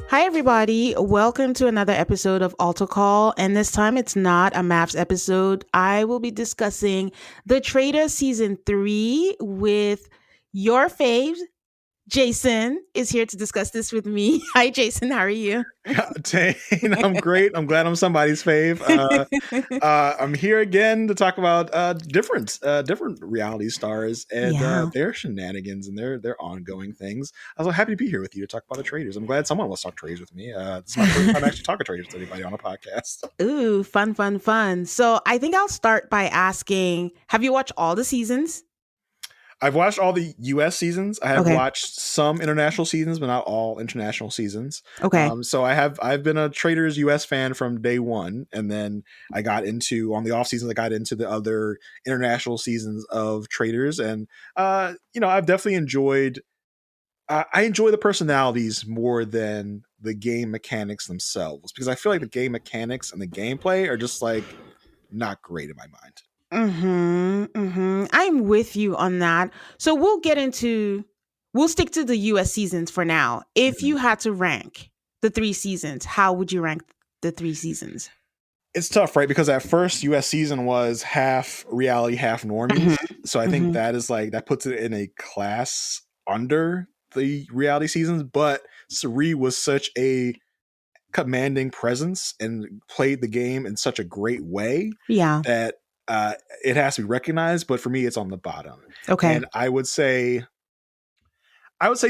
Hi, everybody. Welcome to another episode of Alto Call. And this time it's not a maps episode. I will be discussing the Traitors season 3 with your fave. Jason is here to discuss this with me. Hi, Jason. How are you? Tane, I'm great. I'm glad I'm somebody's fave. I'm here again to talk about different reality stars and Yeah. their shenanigans and their ongoing things. I was so happy to be here with you to talk about the traders. I'm glad someone wants to talk traders with me. This is my first time actually talking traders to anybody on a podcast. Ooh, fun, fun, fun. So I think I'll start by asking, have you watched all the seasons? I've watched all the U.S. seasons. I have Okay. watched some international seasons, but not all international seasons. Okay. So I've been a Traders U.S. fan from day one, and then I got into on the off seasons. I got into the other international seasons of Traders, and I've definitely enjoyed. I enjoy the personalities more than the game mechanics themselves because I feel like the game mechanics and the gameplay are just like not great in my mind. I'm with you on that. So we'll stick to the US seasons for now. If Mhm. you had to rank the 3 seasons, how would you rank the 3 seasons? It's tough, right? Because at first, US season was half reality, half normies. Mhm. So I think Mhm. that is like that puts it in a class under the reality seasons. But Sari was such a commanding presence and played the game in such a great way Yeah. that it has to be recognized. But for me, it's on the bottom. Okay. And I would say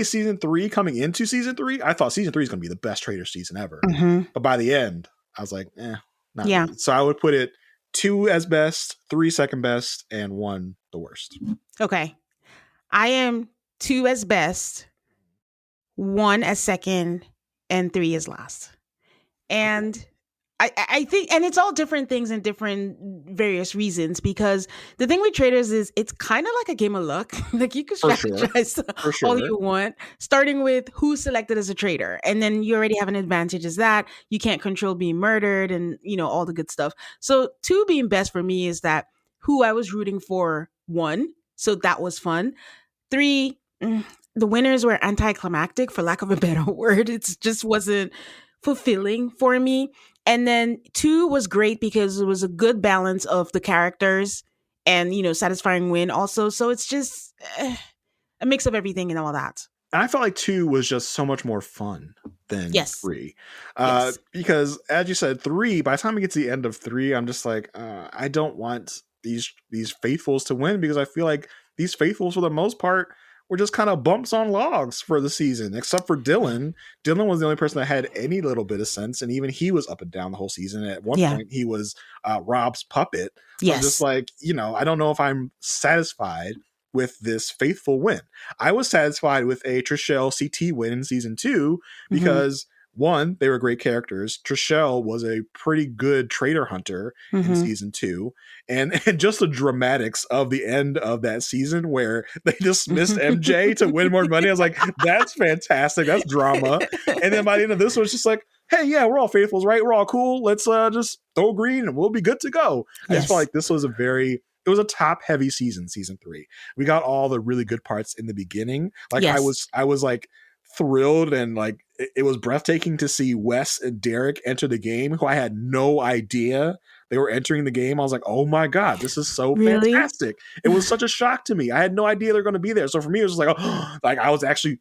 season three coming into season three, I thought season three is going to be the best Trader season ever. Mhm. But by the end, I was like, not Yeah. really. So I would put it two as best, three second best, and one the worst. Okay. I am 2 as best, 1 as second, and 3 as last. Okay. And I think, and it's all different things and different various reasons because the thing with traders is it's kind of like a game of luck. Like you can For sure. strategize For all sure. you want, starting with who's selected as a trader. And then you already have an advantage as that. You can't control being murdered and, all the good stuff. So, 2 being best for me is that who I was rooting for won. So that was fun. 3, the winners were anticlimactic, for lack of a better word. It just wasn't fulfilling for me. And then 2 was great because it was a good balance of the characters and, satisfying win also. So it's just a mix of everything and all that. And I felt like two was just so much more fun than Yes. three. Yes. Because as you said, three, by the time we get to the end of three, I'm just like, I don't want these faithfuls to win because I feel like these faithfuls, for the most part, were just kind of bumps on logs for the season, except for Dylan. Dylan was the only person that had any little bit of sense, and even he was up and down the whole season. At one Yeah. point, he was Rob's puppet. So I'm just Yes. like, I don't know if I'm satisfied with this faithful win. I was satisfied with a Trishelle CT win in season two Hmm. because one, they were great characters. Trishelle was a pretty good trader hunter in Hmm. season two. And just the dramatics of the end of that season where they dismissed MJ to win more money. I was like, that's fantastic. That's drama. And then by the end of this one, it's just like, hey, yeah, we're all faithfuls, right? We're all cool. Let's just throw green and we'll be good to go. I just felt Yes. like this was it was a top heavy season three. We got all the really good parts in the beginning. Like Yes. I was like thrilled and like it was breathtaking to see Wes and Derek enter the game, who I had no idea they were entering the game. I was like, oh my God, this is so Really? fantastic. It was such a shock to me. I had no idea they're going to be there. So for me, it was just like, oh, like I was actually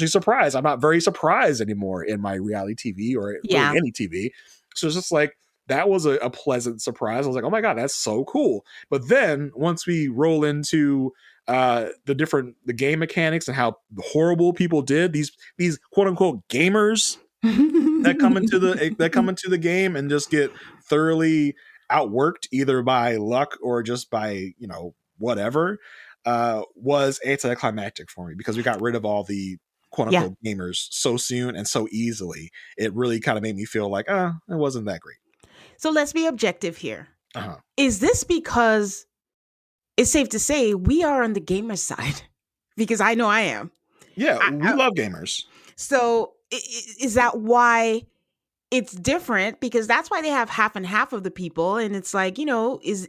surprised. I'm not very surprised anymore in my reality TV or really Yeah. any TV. So it's just like that was a pleasant surprise. I was like, oh my God, that's so cool. But then once we roll into the game mechanics and how horrible people did, these quote unquote gamers that come into the game and just get thoroughly outworked either by luck or just by whatever, was anticlimactic for me because we got rid of all the quote Yeah. unquote gamers so soon and so easily. It really kind of made me feel like it wasn't that great. So let's be objective here. Uh-huh. Is this because it's safe to say we are on the gamer side? Because I know I am. Yeah, we I, love gamers. so is that why it's different? Because that's why they have half and half of the people, and it's like,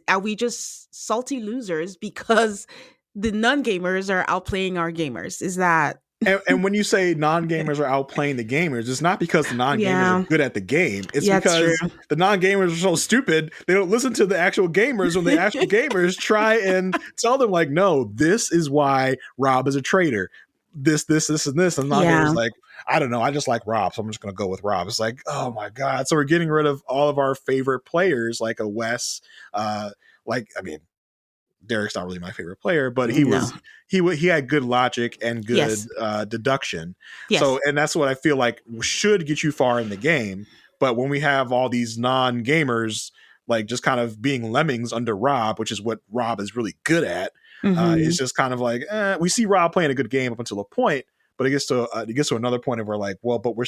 are we just salty losers because the non gamers are outplaying our gamers? Is that? And when you say non-gamers are outplaying the gamers, it's not because the non-gamers are Yeah. good at the game. It's Yeah, it's true. because the non-gamers are so stupid they don't listen to the actual gamers when the actual gamers try and tell them like, no, this is why Rob is a traitor. This, and this. And the non-gamers Yeah. like, I don't know. I just like Rob, so I'm just gonna go with Rob. It's like, oh my god. So we're getting rid of all of our favorite players, like a Wes, like I mean, Derek's not really my favorite player, but No. he had good logic and good Yes. deduction. So, Yes. and that's what I feel like should get you far in the game. But when we have all these non gamers like just kind of being lemmings under Rob, which is what Rob is really good at, it's Mhm. just kind of like we see Rob playing a good game up until a point, but it gets to another point of where like, well, but we're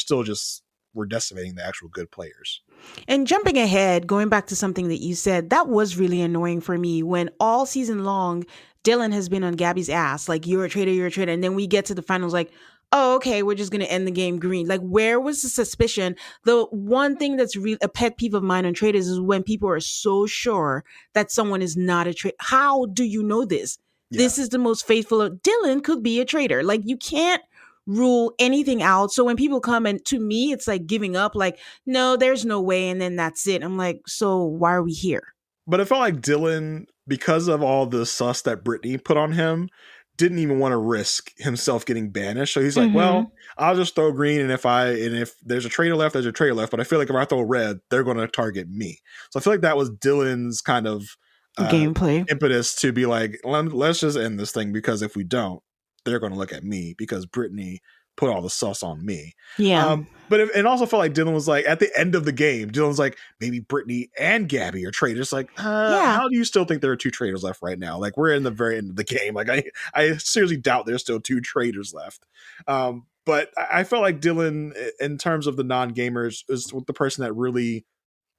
decimating the actual good players. And jumping ahead, going back to something that you said, that was really annoying for me when all season long, Dylan has been on Gabby's ass, like, you're a traitor, you're a traitor. And then we get to the finals, like, oh, okay, we're just going to end the game green. Like, where was the suspicion? The one thing that's a pet peeve of mine on traders is when people are so sure that someone is not a traitor. How do you know this? Yeah. This is the most faithful. Dylan could be a traitor. Like, you can't rule anything out. So when people come, and to me, it's like giving up, like, no, there's no way. And then that's it. I'm like, so why are we here? But it felt like Dylan, because of all the sus that Brittany put on him, didn't even want to risk himself getting banished. So he's like, Mm-hmm. well, I'll just throw green, and if there's a traitor left, there's a traitor left. But I feel like if I throw red, they're going to target me. So I feel like that was Dylan's kind of uh, Gameplay. impetus to be like, let's just end this thing because if we don't, they're going to look at me because Brittany put all the sus on me. Yeah. But it also felt like Dylan was like at the end of the game, Dylan's like, maybe Brittany and Gabby are traitors. Like, Yeah. how do you still think there are two traitors left right now? Like, we're in the very end of the game. Like, I seriously doubt there's still two traitors left. But I felt like Dylan, in terms of the non gamers, is the person that really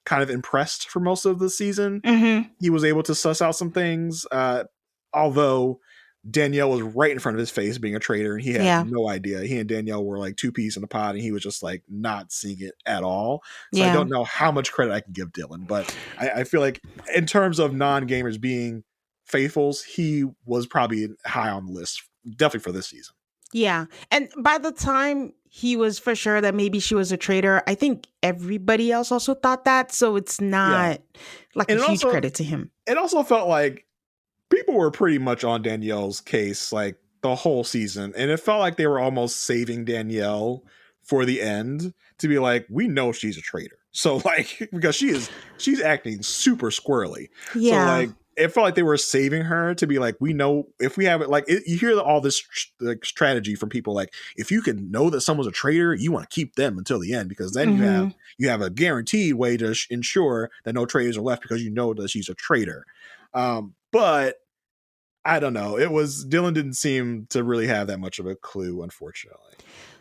kind of impressed for most of the season. Mm-hmm. He was able to suss out some things, although Danielle was right in front of his face being a traitor, and he had Yeah. no idea. He and Danielle were like two peas in a pod, and he was just like not seeing it at all. So I Yeah. don't know how much credit I can give Dylan, but I feel like in terms of non gamers being faithfuls, he was probably high on the list, definitely for this season. Yeah. And by the time he was for sure that maybe she was a traitor, I think everybody else also thought that. So it's Yeah, not like a and huge credit to him. it also felt like people were pretty much on Danielle's case like the whole season, and it felt like they were almost saving Danielle for the end to be like, we know she's a traitor, so like because she's acting super squirrely, so Yeah. like it felt like they were saving her to be like, we know if we have it, like you hear all this like strategy from people like, if you can know that someone's a traitor, you want to keep them until the end because then Mm-hmm. you have a guaranteed way to ensure that no traitors are left because you know that she's a traitor. But I don't know. It was Dylan didn't seem to really have that much of a clue, unfortunately.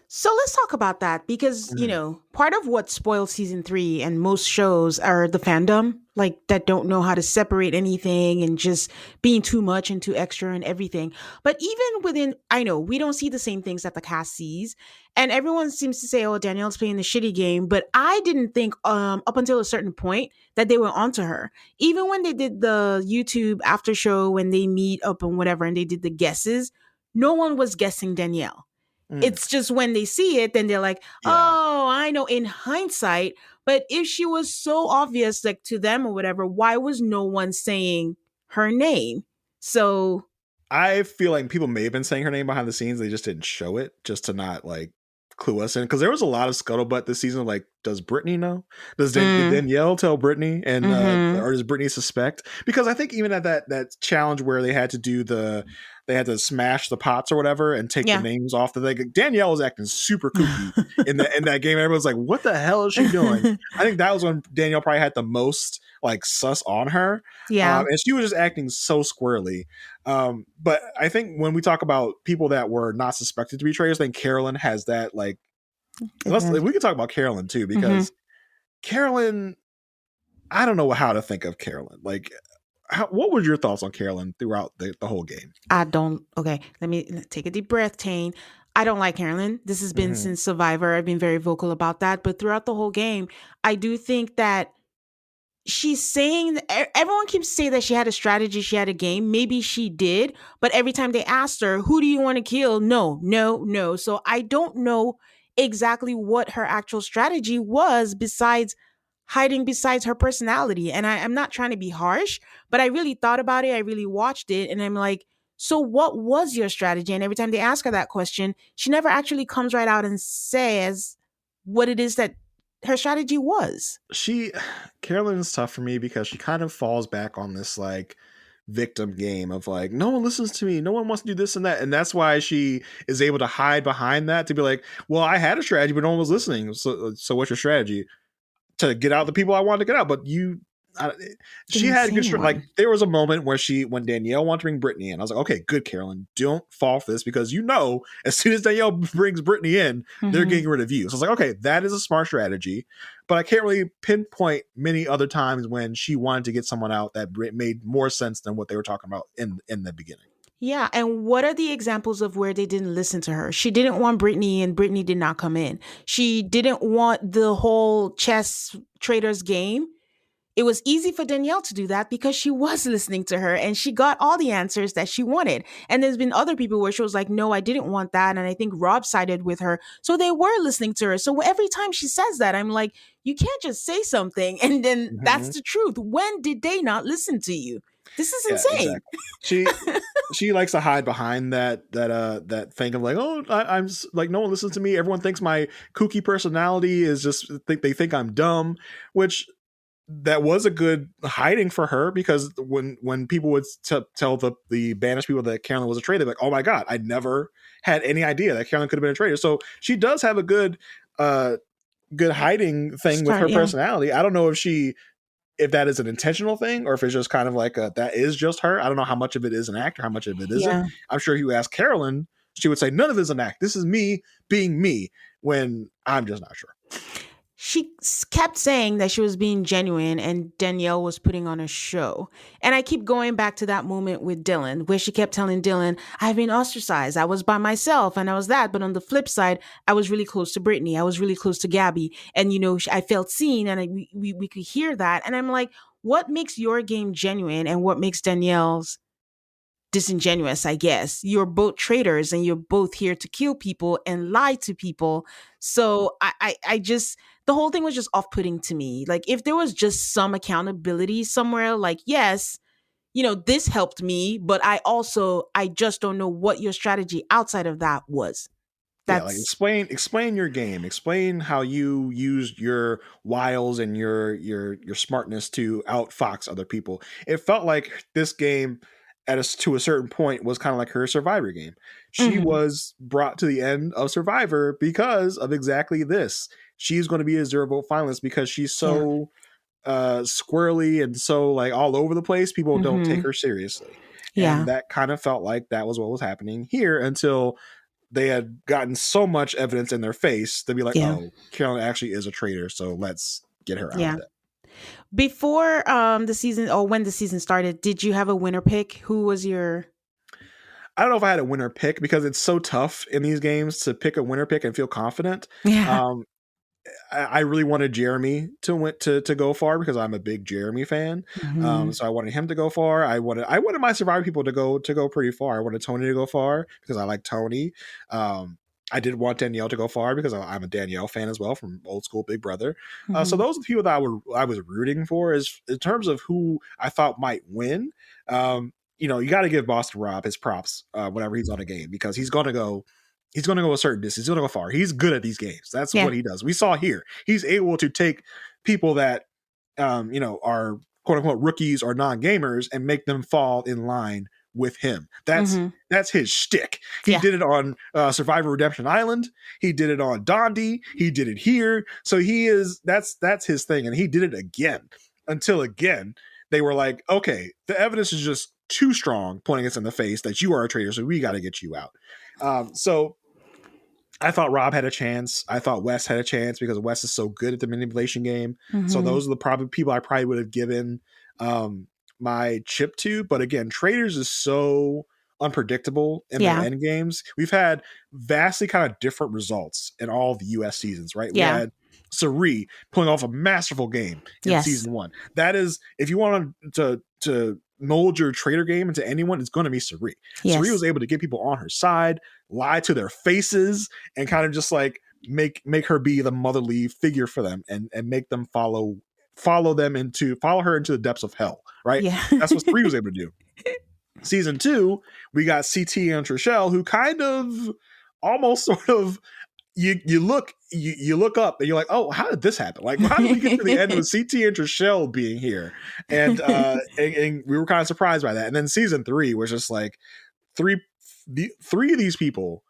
So let's talk about that because, Mhm. part of what spoils season three and most shows are the fandom, like that don't know how to separate anything and just being too much and too extra and everything. But even within, I know we don't see the same things that the cast sees. And everyone seems to say, oh, Danielle's playing the shitty game. But I didn't think up until a certain point that they were onto her. Even when they did the YouTube after show, when they meet up and whatever, and they did the guesses, no one was guessing Danielle. Mm, It's just when they see it, then they're like, yeah. "Oh, I know," in hindsight. But if she was so obvious, like to them or whatever, why was no one saying her name? So, I feel like people may have been saying her name behind the scenes. They just didn't show it just to not like clue us in. Because there was a lot of scuttlebutt this season. Like, does Brittany know? Did mm, Danielle tell Brittany, and mm-hmm, or does Brittany suspect? Because I think even at that challenge where they had to smash the pots or whatever and take the yeah, names off the thing. Danielle was acting super kooky in that game. Everyone's like, "What the hell is she doing?" I think that was when Danielle probably had the most like sus on her, yeah, and she was just acting so squirrely. But I think when we talk about people that were not suspected to be traitors, I think Carolyn has that like. We can talk about Carolyn too mm-hmm. because Carolyn, I don't know how to think of Carolyn. Like, what were your thoughts on Carolyn throughout the whole game? I don't. Okay, let me take a deep breath, Tane. I don't like Carolyn. This has been Hmm. since Survivor. I've been very vocal about that. But throughout the whole game, I do think that she's saying everyone keeps saying that she had a strategy, she had a game. Maybe she did, but every time they asked her, "Who do you want to kill?" No, no, no. So I don't know exactly what her actual strategy was besides hiding besides her personality. And I'm not trying to be harsh, but I really thought about it. I really watched it, and I'm like, so what was your strategy? And every time they ask her that question, she never actually comes right out and says what it is that her strategy was. She Carolyn is tough for me because she kind of falls back on this like victim game of like no one listens to me, no one wants to do this and that, and that's why she is able to hide behind that to be like, well, I had a strategy but no one was listening, so what's your strategy? To get out the people I wanted to get out. But I, she Didn't had say good like anyone. there was a moment where when Danielle wanted to bring Brittany in, I was like, okay, good, Carolyn, don't fall for this because as soon as Danielle brings Brittany in, they're Mhm. getting rid of you. So I was like, okay, that is a smart strategy, but I can't really pinpoint many other times when she wanted to get someone out that made more sense than what they were talking about in the beginning. Yeah, and what are the examples of where they didn't listen to her? She didn't want Brittany, and Brittany did not come in. She didn't want the whole chess traders game. It was easy for Danielle to do that because she was listening to her and she got all the answers that she wanted. And there's been other people where she was like, no, I didn't want that. And I think Rob sided with her. So they were listening to her. So every time she says that, I'm like, you can't just say something and then that's Mm-hmm. the truth. When did they not listen to you? This is Yeah, insane. exactly. She she likes to hide behind that thing of like, oh, like no one listens to me. Everyone thinks my kooky personality is just they think I'm dumb, which that was a good hiding for her because when people would tell the banished people that Carolyn was a traitor, like, oh my god, I never had any idea that Carolyn could have been a traitor. So she does have a uh good hiding thing with Start, her yeah. personality. I don't know if that is an intentional thing or if it's just kind of like that is just her. I don't know how much of it is an act or how much of it isn't. Yeah. I'm sure if you ask Carolyn, she would say none of it is an act. This is me being me when I'm just not sure. Kept saying that she was being genuine and Danielle was putting on a show. And I keep going back to that moment with Dylan where she kept telling Dylan, I've been ostracized. I was by myself and I was that. But on the flip side, I was really close to Brittany. I was really close to Gabby. And, I felt seen and we could hear that. And I'm like, what makes your game genuine and what makes Danielle's disingenuous, I guess? You're both traitors and you're both here to kill people and lie to people. So I just, the whole thing was just off putting to me. Like, if there was just some accountability somewhere, like, yes, this helped me, but I just don't know what your strategy outside of that was. Yeah, like That's, explain your game. Explain how you used your wiles and your smartness to outfox other people. It felt like this game to a certain point was kind of like her Survivor game. She mhm, was brought to the end of Survivor because of exactly this. She's going to be a zero vote finalist because she's yeah. so squirrely and so like all over the place. People don't take Hmm. her seriously. And Yeah. that kind of felt like that was what was happening here until they had gotten so much evidence in their face to be like, Yeah. oh, Carolyn actually is a traitor, so let's get her out of Yeah. that. Before the season, or when the season started, did you have a winner pick? Who was your? I don't know if I had a winner pick because it's so tough in these games to pick a winner pick and feel confident. Yeah. Um, I really wanted Jeremy to go far because I'm a big Jeremy fan. Hmm. So I wanted him to go far. I wanted my Survivor people to go pretty far. I wanted Tony to go far because I like Tony. Um, I did want Danielle to go far because I'm a Danielle fan as well from old school Big Brother. So Hmm. those are the people that I was rooting for. Is in terms of who I thought might win. You got to give Boston Rob his props whenever he's on a game because he's going to go a certain distance. He's going to go far. He's good at these games. That's Yeah. what he does. We saw here. He's able to take people that, are quote unquote rookies or non gamers and make them fall in line with him. That's Hmm. that's his shtick. He Yeah. did it on Survivor Redemption Island. He did it on Dondi. He did it here. So that's his thing, and he did it again. Until again, they were like, okay, the evidence is just too strong, pointing us in the face that you are a traitor, so we got to get you out. So I thought Rob had a chance. I thought Wes had a chance because Wes is so good at the manipulation game. So Hmm. those are the probably people I probably would have given my chip to. But again, Traders is so unpredictable in their Yeah. end games. We've had vastly kind of different results in all the US seasons, right? We Yeah. had Suri pulling off a masterful game in Yes. season one. That is, if you want to mold your trader game into anyone, it's going to be Suri. Suri Yes. was able to get people on her side, lie to their faces, and kind of just like make her be the motherly figure for them, and make them follow her into the depths of hell. Right? Yeah. That's what Suri was able to do. Season two, we got CT and Trishelle, who kind of almost sort of you look up and you're like, oh, how did this happen? Like, how did we get to the end with CT and Trishelle being here? And we were kind of surprised by that. And then season three was just like three of these people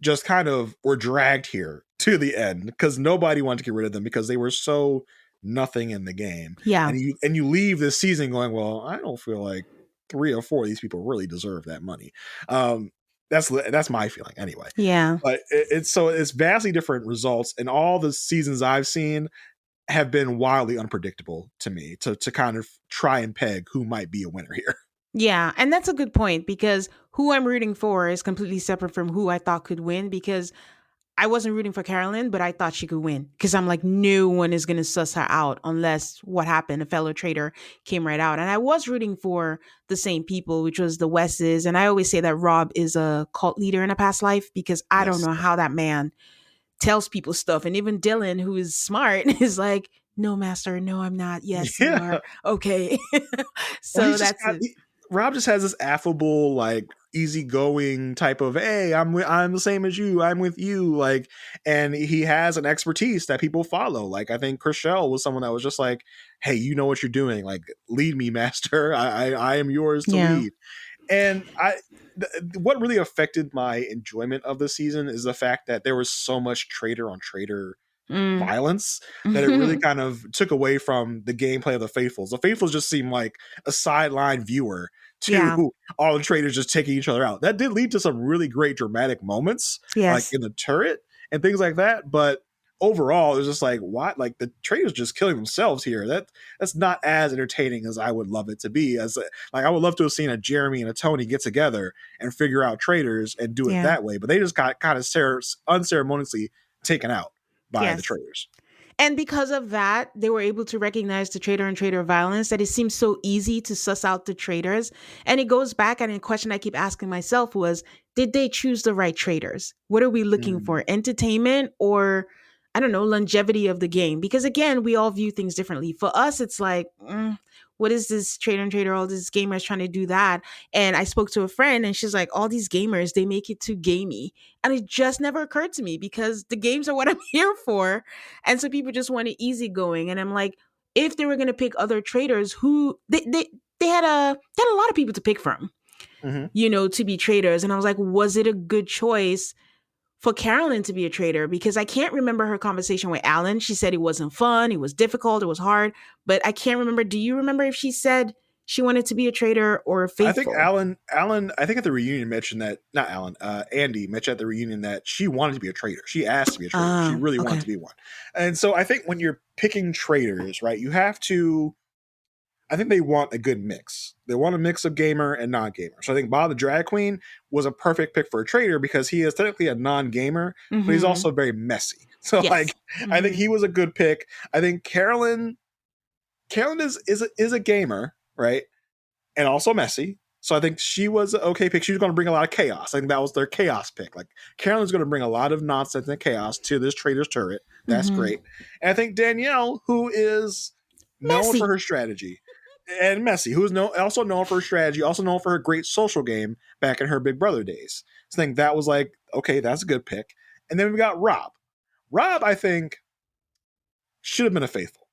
just kind of were dragged here to the end because nobody wanted to get rid of them because they were so nothing in the game. Yeah. And you leave this season going, well, I don't feel like three or four of these people really deserve that money. That's my feeling anyway. Yeah. But it's vastly different results, and all the seasons I've seen have been wildly unpredictable to me to kind of try and peg who might be a winner here. Yeah, and that's a good point because who I'm rooting for is completely separate from who I thought could win because I wasn't rooting for Carolyn, but I thought she could win because I'm like, no one is going to suss her out unless what happened, a fellow traitor came right out. And I was rooting for the same people, which was the Wesses. And I always say that Rob is a cult leader in a past life because I don't Yes. know how that man tells people stuff. And even Dylan, who is smart, is like, no, master, no, I'm not. Yes, you Yeah. are. Okay. Well, So that's it. Rob just has this affable, like easygoing type of, hey, I'm the same as you, I'm with you, like, and he has an expertise that people follow. Like, I think Chriselle was someone that was just like, hey, you know what you're doing, like, lead me, master. I am yours to Yeah. lead. And what really affected my enjoyment of the season is the fact that there was so much traitor on traitor Mm. violence that it really kind of took away from the gameplay of the Faithfuls. The Faithfuls just seemed like a sideline viewer Yeah. to all the traders just taking each other out. That did lead to some really great dramatic moments, like Yes. in the turret and things like that. But overall, it was just like, what? Like the traders just killing themselves here. That's not as entertaining as I would love it to be. Like I would love to have seen a Jeremy and a Tony get together and figure out traders and do it Yeah. that way. But they just got kind of unceremoniously taken out by the Yes. traders. And because of that, they were able to recognize the traitor and traitor violence, that it seems so easy to suss out the traitors. And it goes back, and a question I keep asking myself was, did they choose the right traitors? What are we looking Mm. for? Entertainment or, I don't know, longevity of the game? Because again, we all view things differently. For us, it's like, what is this traitor and traitor? All these gamers trying to do that. And I spoke to a friend and she's like, all these gamers, they make it too gamey. And it just never occurred to me because the games are what I'm here for. And so people just want it easygoing. And I'm like, if they were going to pick other traders who they had a lot of people to pick from, Mm-hmm. to be traders. And I was like, was it a good choice for Carolyn to be a trader? Because I can't remember her conversation with Alan. She said it wasn't fun, it was difficult, it was hard, but I can't remember. Do you remember if she said she wanted to be a trader or a I think faithful? Alan, I think at the reunion mentioned that, not Alan, Andy mentioned at the reunion that she wanted to be a trader. She asked to be a trader. She Ah, really wanted okay. to be one. And so I think when you're picking traders, right, you have to, I think they want a good mix. They want a mix of gamer and non-gamer. So I think Bob the Drag Queen was a perfect pick for a trader because he is technically a non-gamer, but he's Mm-hmm. also very messy. So Yes. like, I think Mm-hmm. he was a good pick. I think Carolyn is a gamer, right? And also messy. So I think she was an okay pick. She was going to bring a lot of chaos. I think that was their chaos pick. Like Carolyn's going to bring a lot of nonsense and chaos to this trader's turret. That's Mm-hmm. great. And I think Danielle, who is known for Messy. her strategy, and Messy, who is also known for her strategy, also known for her great social game back in her Big Brother days. So I think that was like, okay, that's a good pick. And then we got Rob. Rob, I think, should have been a faithful.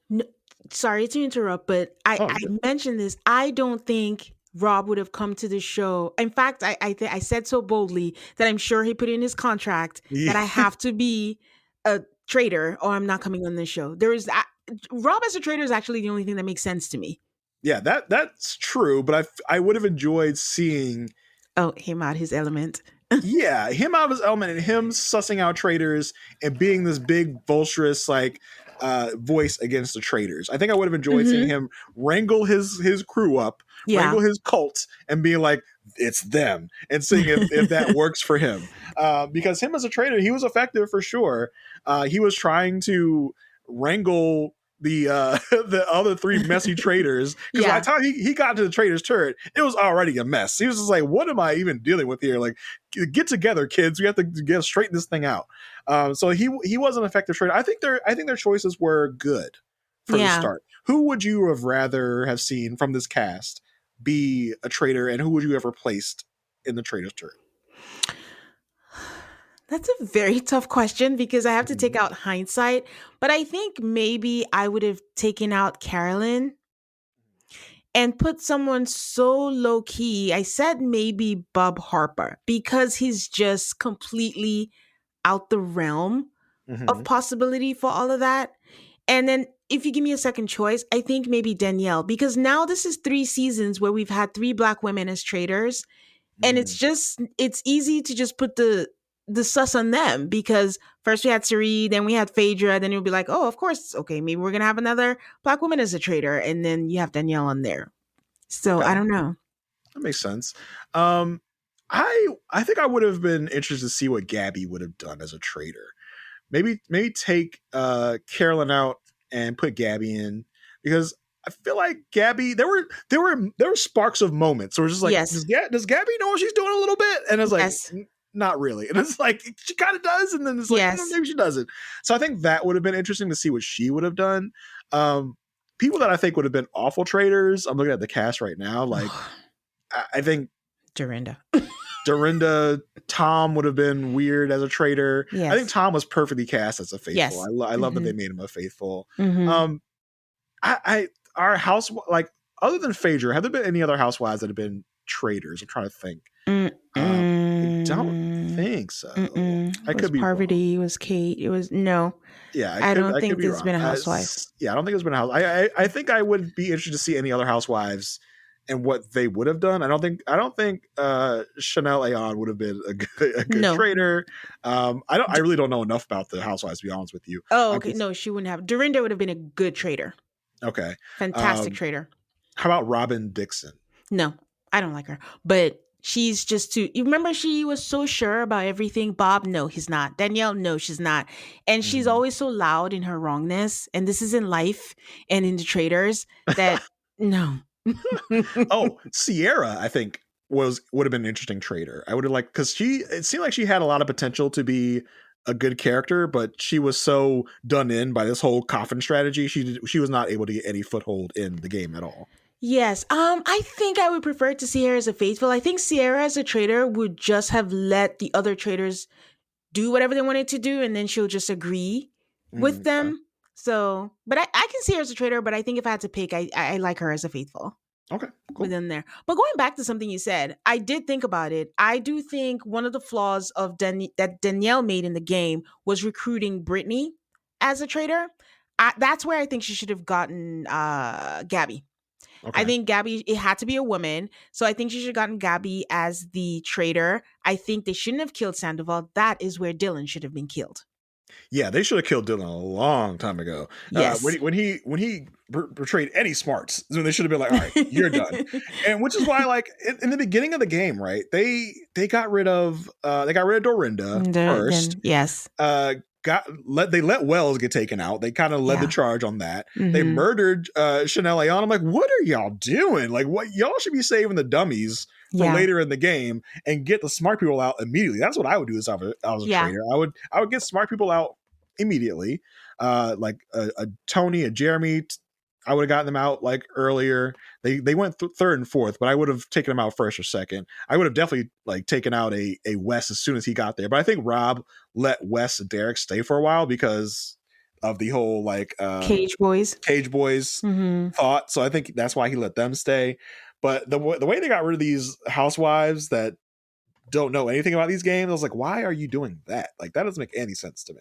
No, sorry to interrupt, but Oh, I you're good. mentioned this. I don't think Rob would have come to the show. In fact, I said so boldly that I'm sure he put in his contract Yeah. that I have to be a trader or I'm not coming on this show. Rob as a trader is actually the only thing that makes sense to me. Yeah, that's true, but I would have enjoyed seeing, Oh, him out his element. yeah, him out of his element and him sussing out traders and being this big vulturous, like voice against the traitors. I think I would have enjoyed seeing Hmm. him wrangle his crew up, Yeah. wrangle his cult, and being like, it's them, and seeing if that works for him. Because him as a traitor, he was effective for sure. He was trying to wrangle the the other three messy traitors, because by the Yeah. time he got to the traitors turret, it was already a mess. He was just like, what am I even dealing with here? Like, get together, kids, we have to get straighten this thing out. So he was an effective traitor. I think their choices were good for the Yeah. start. Who would you have rather have seen from this cast be a traitor, and who would you have replaced in the traitors turret? That's a very tough question because I have to take Mhm. out hindsight, but I think maybe I would have taken out Carolyn and put someone so low key. I said maybe Bob Harper because he's just completely out the realm of Mhm. possibility for all of that. And then if you give me a second choice, I think maybe Danielle, because now this is 3 seasons where we've had 3 Black women as traders, and Mhm. it's easy to just put the sus on them because first we had Sari, then we had Phaedra, then it would be like, oh, of course, okay, maybe we're gonna have another Black woman as a trader, and then you have Danielle on there. So I Okay, don't know. that makes sense. Um, I think I would have been interested to see what Gabby would have done as a traitor. Maybe take Carolyn out and put Gabby in, because I feel like Gabby, there were sparks of moments where it's just like, Yes, does Gabby know what she's doing a little bit? And it's like, yes, Not really." And it's like she kind of does, and then it's like, yes. maybe she doesn't." So I think that would have been interesting to see what she would have done. Um, People that I think would have been awful traitors. I'm looking at the cast right now. Like, I think Dorinda. Dorinda, Tom would have been weird as a traitor. I think Yes, Tom was perfectly cast as a faithful. yes. I love that Mm-hmm. they made him a faithful. Mm-hmm. Um, I our house, like, other than Phaedra, have there been any other housewives that have been traitors? I'm trying to think. I don't Mm-mm. think so. Mm-mm. I It was could be wrong. Parvati, it was Kate, it was no. Yeah, I don't I could think be there's wrong. been a housewife. Yeah, I don't think there's been a house. I think I would be interested to see any other housewives and what they would have done. I don't think Chanel Ayon would have been a good No. trader. I really don't know enough about the housewives, to be honest with you. Oh, okay. No, she wouldn't have. Dorinda would have been a good trader. Okay. Fantastic Um, trader. how about Robin Dixon? No, I don't like her. But she's just too. You remember she was so sure about everything. Bob, no, he's not. Danielle, no, she's not. And she's Mhm. always so loud in her wrongness. And this is in life and in the traders that no. Oh, Sierra, I think would have been an interesting trader. I would have liked, because it seemed like she had a lot of potential to be a good character, but she was so done in by this whole coffin strategy. She was not able to get any foothold in the game at all. Yes. I think I would prefer to see her as a faithful. I think Sierra as a trader would just have let the other traders do whatever they wanted to do, and then she'll just agree with Okay. them. So, but I can see her as a trader, but I think if I had to pick, I like her as a faithful Okay. Cool. within there. But going back to something you said, I did think about it. I do think one of the flaws of that Danielle made in the game was recruiting Brittany as a trader. That's where I think she should have gotten Gabby. I Okay. think Gabby, it had to be a woman. So I think she should have gotten Gabby as the traitor. I think they shouldn't have killed Sandoval. That is where Dylan should have been killed. Yeah, they should have killed Dylan a long time ago. Yes. When he betrayed any smarts, then they should have been like, "All right, you're done." And which is why, like, in the beginning of the game, right? They got rid of Dorinda first. Then, yes. uh they let Wells get taken out. They kind of led the Yeah. charge on that. They Hmm. murdered Chanel Ayon. I'm like, what are y'all doing? Like, what, y'all should be saving the dummies for Yeah. later in the game and get the smart people out immediately. That's what I would do as I was a Yeah. trader. I would get smart people out immediately. Like a Tony, a Jeremy. I would have gotten them out like earlier. They went third and fourth, but I would have taken them out first or second. I would have definitely like taken out a Wes as soon as he got there. But I think Rob let Wes and Derek stay for a while because of the whole like Cage Boys. Cage Boys Hmm. thought. So I think that's why he let them stay. But the way they got rid of these housewives that don't know anything about these games, I was like, why are you doing that? Like, that doesn't make any sense to me.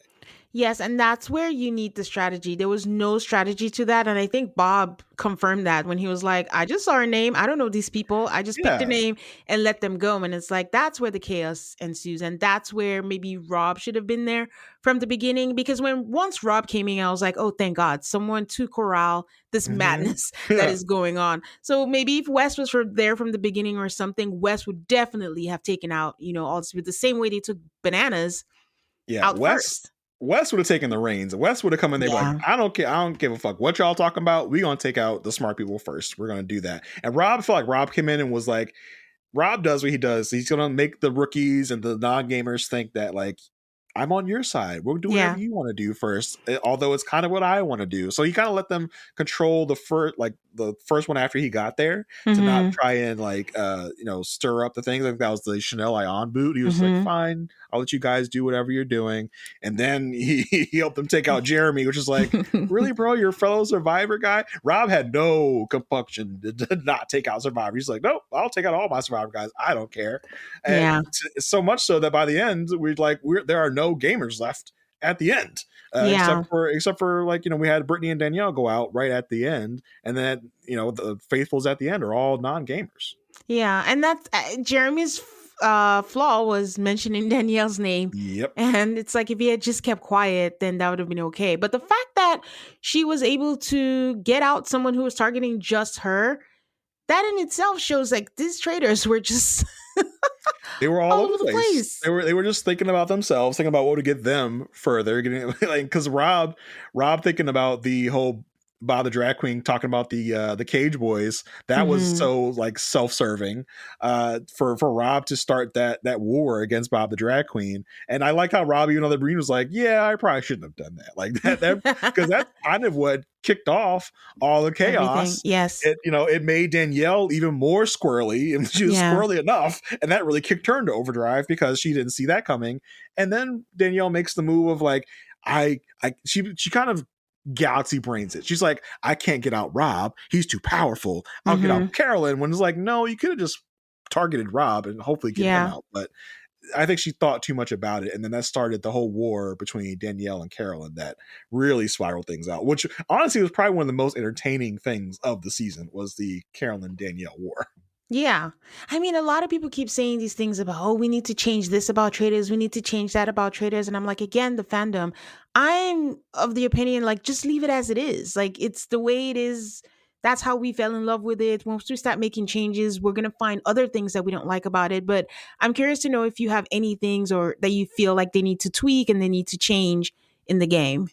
Yes, and that's where you need the strategy. There was no strategy to that. And I think Bob confirmed that when he was like, I just saw a name. I don't know these people. I just picked a Yeah. name and let them go. And it's like, that's where the chaos ensues. And that's where maybe Rob should have been there from the beginning. Because when once Rob came in, I was like, oh, thank God, someone to corral this Hmm. madness that is going on. So maybe if Wes was there from the beginning or something, Wes would definitely have taken out, all this with the same way they took bananas Yeah, out first. Wes would have taken the reins. Wes would have come in there and be like, Yeah. I don't care. I don't give a fuck what y'all talking about. We gonna take out the smart people first. We're gonna do that. And Rob, I feel like Rob came in and was like, Rob does what he does. He's gonna make the rookies and the non gamers think that like I'm on your side. We'll do whatever Yeah. you want to do first, although it's kind of what I want to do. So he kind of let them control the first one after he got there to not Mhm. try and stir up the things. Like that was the Chanel Ion boot. He was like, Mhm. fine, I'll let you guys do whatever you're doing. And then he helped them take out Jeremy, which is like, really, bro, your fellow survivor guy. Rob had no compunction to not take out survivor. He's like, nope, I'll take out all my survivor guys. I don't care. And Yeah. so much so that by the end, there are no gamers left at the end, Yeah. except for like we had Brittany and Danielle go out right at the end, and then the faithfuls at the end are all non gamers. Yeah. And that's Jeremy's flaw was mentioning Danielle's name. Yep. And it's like if he had just kept quiet, then that would have been okay. But the fact that she was able to get out someone who was targeting just her, that in itself shows like these traders were just They were all all over over the the place. place. They were just thinking about themselves, thinking about what to get them further. Getting like because Rob thinking about the whole Bob the drag queen talking about the Cage Boys. That was Hmm. so like self-serving for Rob to start that war against Bob the drag queen. And I like how Rob, even though the Breen was like, yeah, I probably shouldn't have done that. Like that because that's kind of what kicked off all the Everything. chaos. Yes. It made Danielle even more squirrely, and she was Yeah. squirrely enough, and that really kicked her into overdrive because she didn't see that coming. And then Danielle makes the move of like, she kind of galaxy brains it. She's like, I can't get out Rob. He's too powerful. I'll get Hmm. out Carolyn. When it's like, no, you could have just targeted Rob and hopefully get him Yeah. out. But I think she thought too much about it, and then that started the whole war between Danielle and Carolyn that really spiraled things out. Which honestly was probably one of the most entertaining things of the season was the Carolyn Danielle war. Yeah. I mean, a lot of people keep saying these things about, oh, we need to change this about traders. We need to change that about traders. And I'm like, again, the fandom, I'm of the opinion, like, just leave it as it is. Like, it's the way it is. That's how we fell in love with it. Once we start making changes, we're going to find other things that we don't like about it. But I'm curious to know if you have any things or that you feel like they need to tweak and they need to change in the game.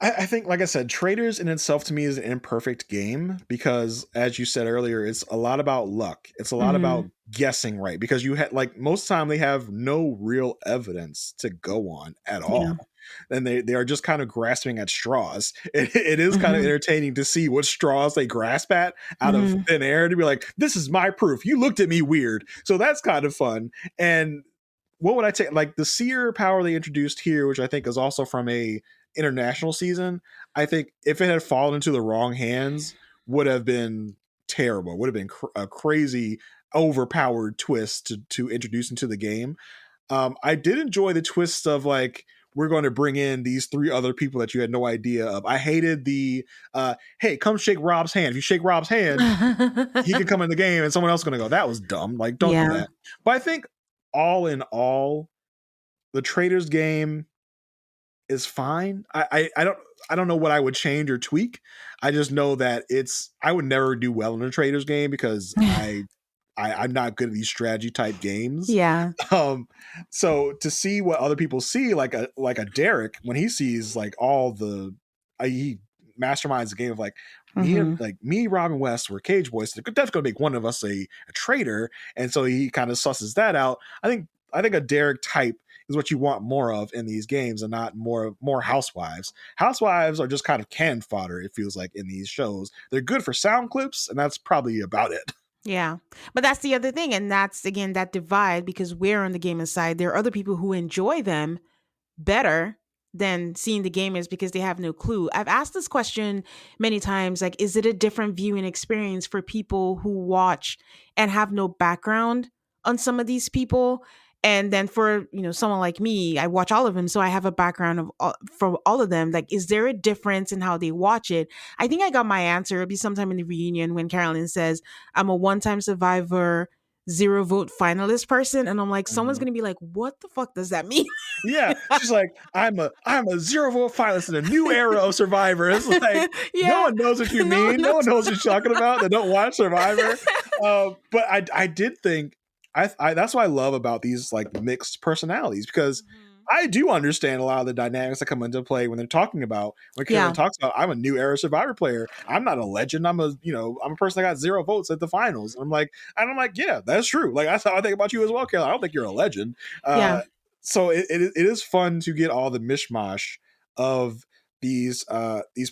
I think, like I said, Traitors in itself to me is an imperfect game because, as you said earlier, it's a lot about luck. It's a lot about Hmm. guessing right because you had like most time they have no real evidence to go on at Yeah. all, and they are just kind of grasping at straws. It is kind of Hmm. entertaining to see what straws they grasp at out of Hmm. thin air to be like, this is my proof. You looked at me weird, so that's kind of fun. And what would I take? Like the seer power they introduced here, which I think is also from a international season. I think if it had fallen into the wrong hands, would have been terrible. Would have been a crazy, overpowered twist to introduce into the game. I did enjoy the twist of like we're going to bring in these three other people that you had no idea of. I hated the hey, come shake Rob's hand. If you shake Rob's hand, he can come in the game and someone else is going to go. That was dumb. Like, don't do Yeah. that. But I think all in all, the Traders game is fine. I don't know what I would change or tweak. I just know that I would never do well in a Traders game because I'm not good at these strategy type games. Yeah. Um, so to see what other people see, like a Derek, when he sees like all the he masterminds the game of like Hmm. me, Robin West, were Cage Boys. So that's going to make one of us a traitor, and so he kind of susses that out. I think a Derek type is what you want more of in these games, and not more housewives. Housewives are just kind of can fodder. It feels like in these shows, they're good for sound clips, and that's probably about it. Yeah. But that's the other thing. And that's, again, that divide because we're on the gamer side. There are other people who enjoy them better than seeing the gamers because they have no clue. I've asked this question many times like, is it a different viewing experience for people who watch and have no background on some of these people? And then for, someone like me, I watch all of them, so I have a background of from all of them. Like, is there a difference in how they watch it? I think I got my answer. It'll be sometime in the reunion when Carolyn says, "I'm a one-time survivor, zero vote finalist person," and I'm like, someone's Mhm. gonna be like, "What the fuck does that mean?" Yeah, she's like, I'm a zero vote finalist in a new era of Survivor. It's like no Yeah, one knows what you no one mean. No one knows. knows what you're talking about. They don't watch Survivor. But I did think I that's what I love about these like mixed personalities because Mhm. I do understand a lot of the dynamics that come into play when they're talking about when Carolyn Yeah, talks about I'm a new era Survivor player. I'm not a legend. I'm a person that got zero votes at the finals. And I'm like, yeah, that's true. Like that's how I think about you as well, Carolyn. I don't think you're a legend. yeah, So it is fun to get all the mishmash of these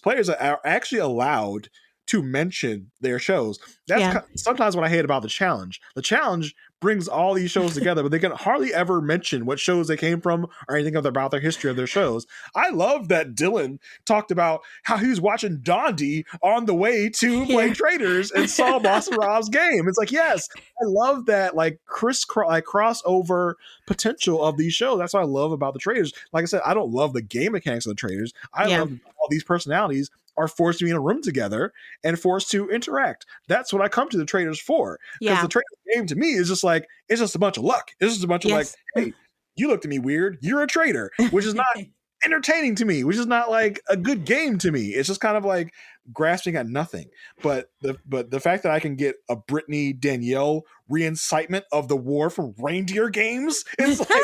players that are actually allowed to mention their shows. That's yeah. sometimes what I hate about the challenge. The challenge brings all these shows together, but they can hardly ever mention what shows they came from or anything about their history of their shows. I love that Dylan talked about how he was watching Dondi on the way to play Yeah. Traitors and saw Boston Rob's game. It's like, yes, I love that like crossover potential of these shows. That's what I love about the Traitors. Like I said, I don't love the game mechanics of the Traitors. I Yeah. love all these personalities are forced to be in a room together and forced to interact. That's what I come to the Traitors for. Because the Yeah. Traitors game to me is just like, it's just a bunch of luck. It's just a bunch of like, Yes. hey, you looked at me weird. You're a traitor, which is not entertaining to me, which is not like a good game to me. It's just kind of like grasping at nothing. But the fact that I can get a Brittany Danielle reincitement of the war from reindeer games is like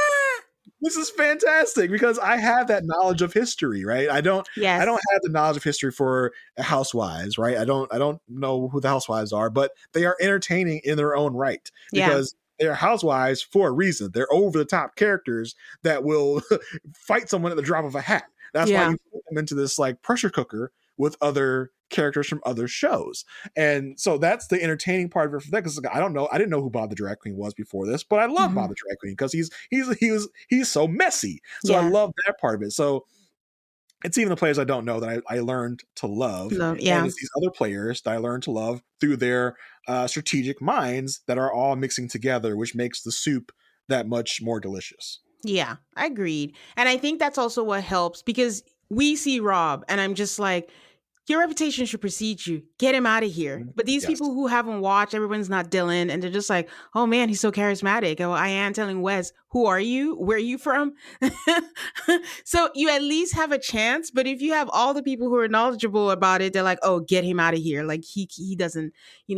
this is fantastic because I have that knowledge of history, right? I don't Yes. have the knowledge of history for housewives, right? I don't know who the housewives are, but they are entertaining in their own right Yeah. because they're housewives for a reason. They're over the top characters that will fight someone at the drop of a hat. That's why Yeah. you put them into this like pressure cooker with other characters from other shows. And so that's the entertaining part of it for that. Because I don't know, I didn't know who Bob the Drag Queen was before this, but I love Bob Mhm. the Drag Queen because he's so messy. So I Yeah. love that part of it. So it's even the players I don't know that I learned to love, Love. and Yeah. it's these other players that I learned to love through their strategic minds that are all mixing together, which makes the soup that much more delicious. Yeah. Agreed. And I think that's also what helps because we see Rob, and I'm just like, your reputation should precede you. Get him out of here. Mhm. But these Yes. people who haven't watched, everyone's not Dylan, and they're just like, oh man, he's so charismatic. Oh, I am telling Wes, who are you? Where are you from? So you at least have a chance. But if you have all the people who are knowledgeable about it, they're like, oh, get him out of here. Like he doesn't,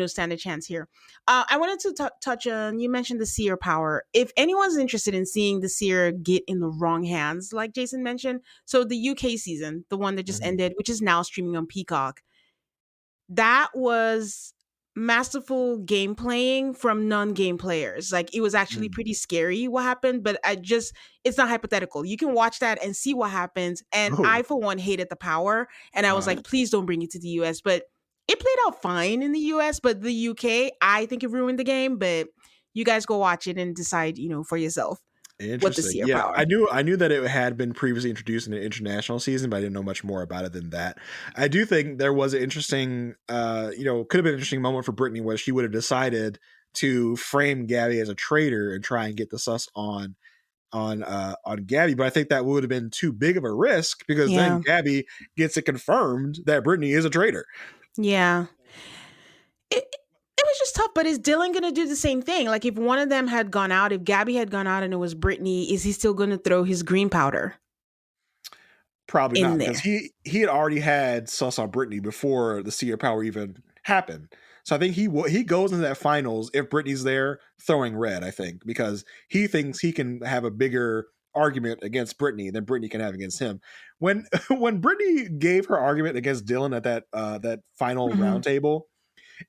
stand a chance here. I wanted to touch on, you mentioned the seer power. If anyone's interested in seeing the seer get in the wrong hands, like Jason mentioned, so the UK season, the one that just Mhm. ended, which is now streaming on Peacock, that was masterful game playing from non-game players. Like it was actually Mm. pretty scary what happened, but it's not hypothetical. You can watch that and see what happens. And Oh, I for one hated the power, and I was uh, like, please don't bring it to the US. But it played out fine in the US, but the UK, I think it ruined the game. But you guys go watch it and decide, for yourself what the interesting. seer Yeah, power. I knew that it had been previously introduced in an international season, but I didn't know much more about it than that. I do think there was an interesting, could have been an interesting moment for Brittany where she would have decided to frame Gabby as a traitor and try and get the sus on Gabby, but I think that would have been too big of a risk because then Yeah. Gabby gets it confirmed that Brittany is a traitor. Yeah. It was just tough, but is Dylan gonna do the same thing? Like if one of them had gone out, if Gabby had gone out and it was Brittany, is he still gonna throw his green powder Probably in not because there? he had already had sus on Brittany before the Seer Power even happened. So I think he goes into that finals if Brittany's there throwing red. I think because he thinks he can have a bigger argument against Brittany than Brittany can have against him. When when Brittany gave her argument against Dylan at that final Mhm. roundtable,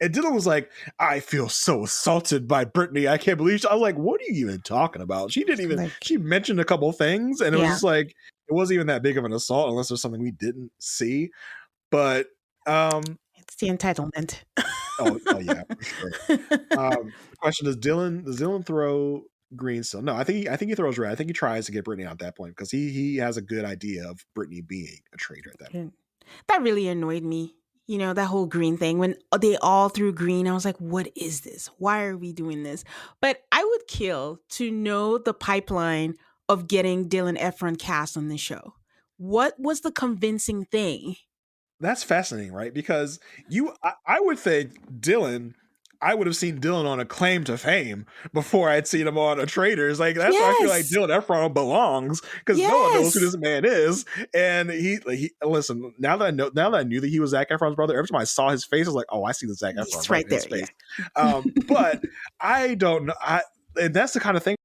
and Dylan was like, I feel so assaulted by Brittany. I can't believe I was like, what are you even talking about? She didn't even Like, she mentioned a couple things and it was yeah, just like it wasn't even that big of an assault unless there's something we didn't see. But it's the entitlement. oh yeah, for sure. The question is does Dylan throw green still? No, I think he throws red. I think he tries to get Brittany out at that point because he has a good idea of Brittany being a traitor at that point. That really annoyed me. You know, that whole green thing, when they all threw green, I was like, what is this? Why are we doing this? But I would kill to know the pipeline of getting Dylan Efron cast on the show. What was the convincing thing? That's fascinating, right? Because I would think Dylan, I would have seen Dylan on a claim to fame before I'd seen him on a Traitors. Like that's where I feel like Yes. Dylan Efron belongs because no one knows who Yes. this man is. And he listen. Now that I knew that he was Zac Efron's brother, every time I saw his face, I was like, oh, I see the Zac Efron It's right right in his there. Yeah. face. But I don't know. And that's the kind of thing.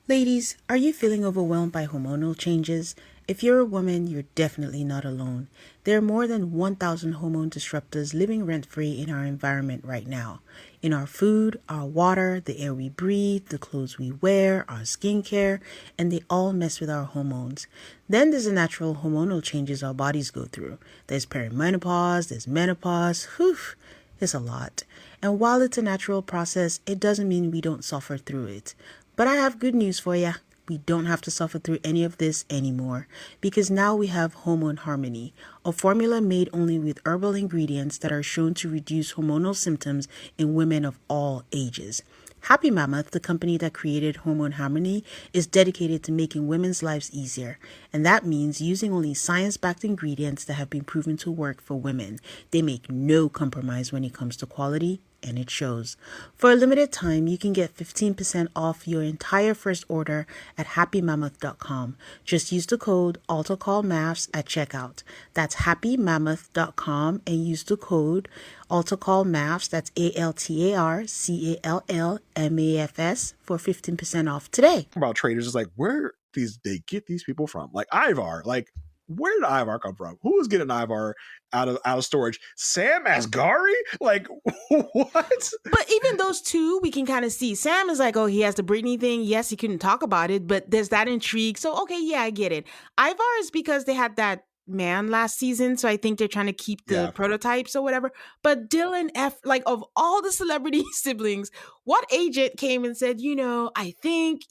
Ladies, are you feeling overwhelmed by hormonal changes? If you're a woman, you're definitely not alone. There are more than 1,000 hormone disruptors living rent free in our environment right now. In our food, our water, the air we breathe, the clothes we wear, our skincare, and they all mess with our hormones. Then there's the natural hormonal changes our bodies go through. There's perimenopause, there's menopause. Whew, it's a lot. And while it's a natural process, it doesn't mean we don't suffer through it. But I have good news for you. We don't have to suffer through any of this anymore because now we have Hormone Harmony, a formula made only with herbal ingredients that are shown to reduce hormonal symptoms in women of all ages. Happy Mammoth, the company that created Hormone Harmony, is dedicated to making women's lives easier, and that means using only science-backed ingredients that have been proven to work for women. They make no compromise when it comes to quality, and it shows. For a limited time, you can get 15% off your entire first order at happymammoth.com. Just use the code AltaCallMaths at checkout. That's happymammoth.com and use the code AltaCallMaths, that's AltaCallMaths for 15% off today. About Traitors is like, where these they get these people from? Like Ivar, like where did Ivar come from? Who is getting Ivar out of storage? Sam Asghari? Like what? But even those two, we can kind of see. Sam is like, oh, he has the Britney thing. Yes, he couldn't talk about it, but there's that intrigue. So, okay, yeah, I get it. Ivar is because they had that man last season. So I think they're trying to keep the Yeah. prototypes or whatever. But Dylan F, like of all the celebrity siblings, what agent came and said, I think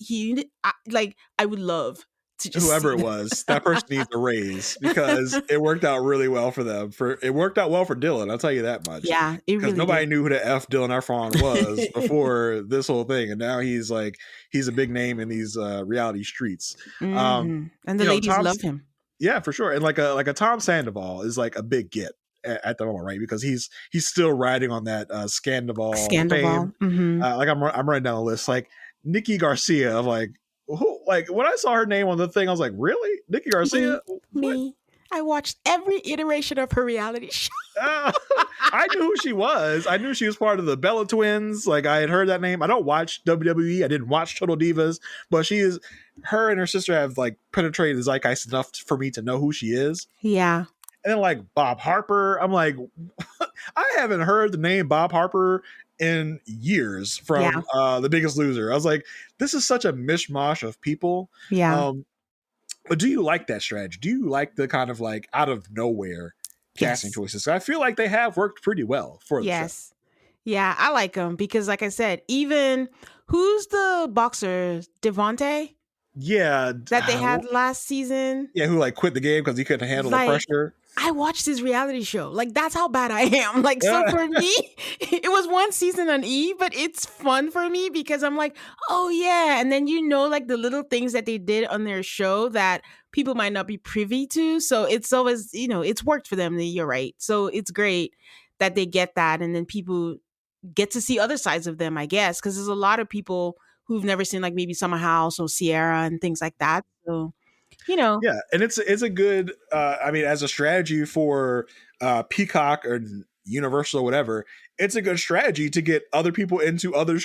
I would love to just Whoever see it was, that person needs a raise because it worked out really well for them. It worked out well for Dylan, I'll tell you that much. Yeah, it Because really nobody did. knew who the F Dylan Efron was before this whole thing. And now he's a big name in these reality streets. Um, And the you know, ladies Tom's love him. Yeah, for sure. And like a Tom Sandoval is like a big get at the moment, right? Because he's still riding on that Scandival fame. Scandal. Mm-hmm. Like I'm writing down a list. Like Nikki Garcia, I'm like who? Like when I saw her name on the thing, I was like, really, Nikki Garcia? Me, What? me. I watched every iteration of her reality show. Uh, I knew who she was. I knew she was part of the Bella Twins. Like I had heard that name. I don't watch WWE. I didn't watch Total Divas, but she is. Her and her sister have like penetrated the zeitgeist enough for me to know who she is. Yeah, And then like Bob Harper, I'm like, I haven't heard the name Bob Harper in years yeah, from The Biggest Loser. I was like, this is such a mishmash of people. yeah. Um, but do you like that strategy? Do you like the kind of like out of nowhere casting Yes, choices? I feel like they have worked pretty well for the show. yes. Yeah, I like them because, like I said, even who's the boxer, Devontae, Yeah, that they had last season? yeah, who like quit the game because he couldn't handle the Like, pressure. I watched his reality show. Like, that's how bad I am. Like, so for me, it was one season on E, but it's fun for me because I'm like, oh, yeah. And then, like the little things that they did on their show that people might not be privy to. So it's always, it's worked for them. You're right. So it's great that they get that. And then people get to see other sides of them, I guess, because there's a lot of people who've never seen, like, maybe Summer House or Sierra and things like that. So, you know, Yeah, and it's a good. I mean, as a strategy for Peacock or Universal or whatever, it's a good strategy to get other people into other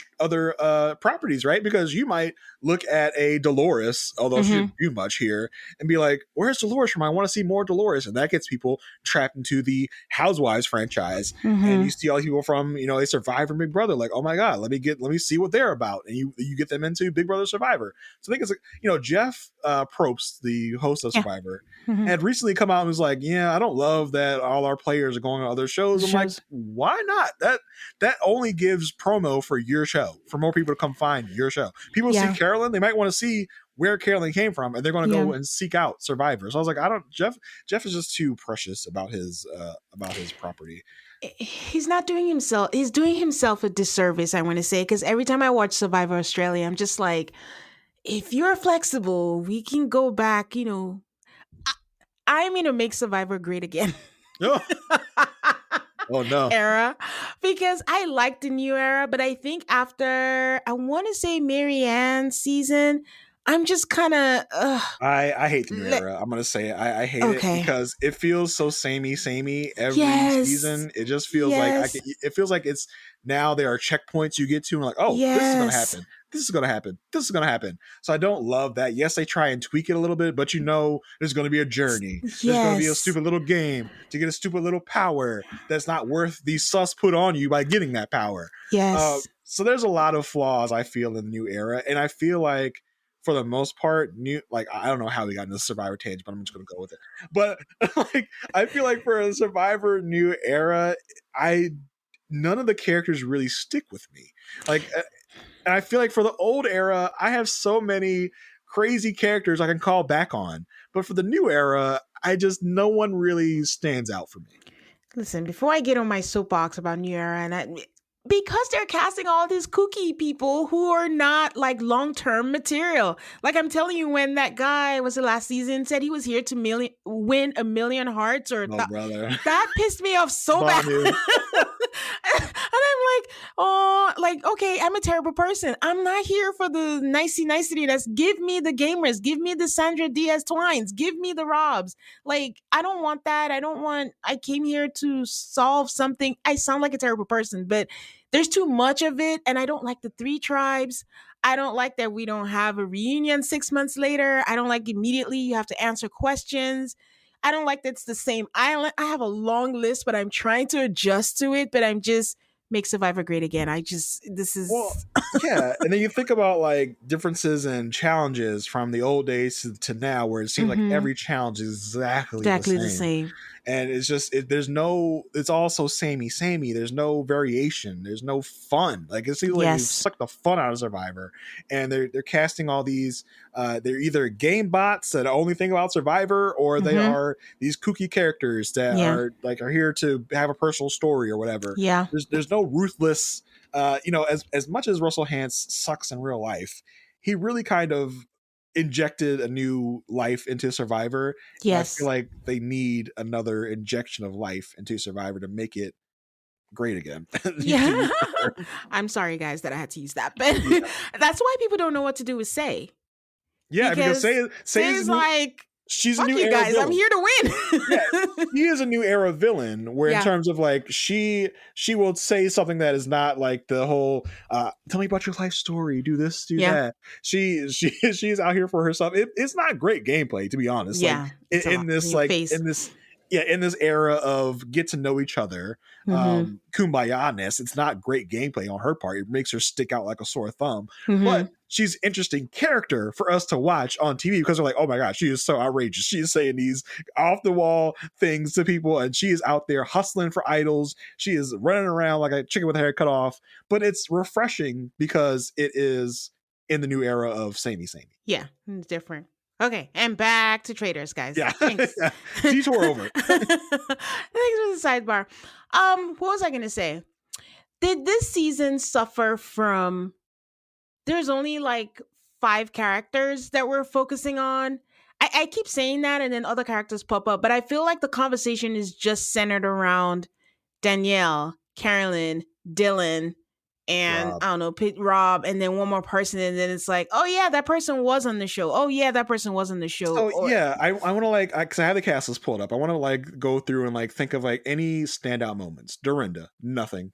properties, right? Because you might look at a Dolores, although she hmm didn't do much here, and be like, "Where's Dolores from? I want to see more Dolores," and that gets people trapped into the Housewives franchise. And hmm you see all these people from a Survivor, Big Brother, like, "Oh my god, let me see what they're about," and you get them into Big Brother Survivor. So I think it's like Jeff Probst, the host of yeah. Survivor, hmm had recently come out and was like, "Yeah, I don't love that all our players are going on other shows." I'm like, Shows. "Why not? That only gives promo for your show, for more people to come find your show. People see Yeah. Carolyn, they might want to see where Carolyn came from, and they're going to Yeah. go and seek out survivors. So I was like, I don't. Jeff is just too precious about his property. He's not doing himself. He's doing himself a disservice, I want to say, because every time I watch Survivor Australia, I'm just like, if you're flexible, we can go back. I'm gonna make Survivor great again. Oh, oh no. Era, because I like the new era, but I think after I want to say Marianne's season, I'm just kind of I hate the new era. I'm gonna say it. I hate it okay. because it feels so samey every Yes, season. It just feels like yes, it feels like it's now there are checkpoints you get to and like, oh, this is gonna yes, happen. This is gonna happen. This is gonna happen. So I don't love that. Yes, they try and tweak it a little bit, but there's gonna be a journey. There's gonna be a yes, stupid little game to get a stupid little power that's not worth the sus put on you by getting that power. yes. So there's a lot of flaws I feel in the new era, and I feel like for the most part, new like I don't know how we got into the Survivor tangent, but I'm just gonna go with it. But like I feel like for a Survivor new era, I none of the characters really stick with me. Like, and I feel like for the old era, I have so many crazy characters I can call back on, but for the new era, I just no one really stands out for me. Listen, before I get on my soapbox about New Era, because they're casting all these kooky people who are not like long term material. Like I'm telling you, when that guy was the last season said he was here to win a million hearts, Oh brother, that pissed me off so bad. Banu. And I'm like, oh, like, okay, I'm a terrible person. I'm not here for the nicety. That's give me the gamers, give me the Sandra Diaz Twines, give me the Robs. Like, I don't want that. I came here to solve something. I sound like a terrible person, but there's too much of it. And I don't like the three tribes. I don't like that we don't have a reunion 6 months later. I don't like immediately you have to answer questions. I don't like that it's the same island. I have a long list, but I'm trying to adjust to it. But I'm just make Survivor great again. This Well, is yeah, and then you think about like differences and challenges from the old days to now, where it seems like mhm, every challenge is exactly the exactly the same, same. and it's just there's no, it's all so samey. There's no variation. There's no fun. Like it seems like they've Yes. sucked the fun out of Survivor, and they're casting all these. They're either game bots that only think about Survivor, or they Hmm. are these kooky characters that Yeah. are here to have a personal story or whatever. Yeah. There's no ruthless as much as Russell Hantz sucks in real life, he really kind of injected a new life into Survivor. And I feel Yes. like they need another injection of life into Survivor to make it great again. To Yeah. use the term. I'm sorry, guys, that I had to use that, but Yeah, that's why people don't know what to do with Say yeah, because because Say is a Say's new, like, she's a "Fuck new you era guys, I'm villain. here Yeah, to win." she is a new era villain where in Yeah. terms of like she will say something that is not like the whole tell me about your life story, do this, do Yeah. that. She's out here for herself. It's not great gameplay, to be honest. Like Yeah. It's a lot in your face. in this, yeah, in this era of get to know each other, Mhm. kumbaya-ness, it's not great gameplay on her part. It makes her stick out like a sore thumb, but Mhm. she's interesting character for us to watch on TV because we're like, oh my god, she is so outrageous. She is saying these off the wall things to people, and she is out there hustling for idols. She is running around like a chicken with her head cut off. But it's refreshing because it is in the new era of samey. Yeah, it's different. Okay, and back to Traitors, guys. Yeah, Thanks. yeah. Thanks Detour over. for the sidebar. What was I gonna say? Did this season suffer from there's only like 5 characters that we're focusing on? I keep saying that and then other characters pop up, but I feel like the conversation is just centered around Danielle, Carolyn, Dylan, and Rob. I don't know, Rob, and then one more person, and then it's like, oh yeah, that person was on the show. Oh yeah, that person was on the show. So Or yeah, I want to like because I have the cast list pulled up. I want to like go through and like think of like any standout moments. Dorinda, nothing.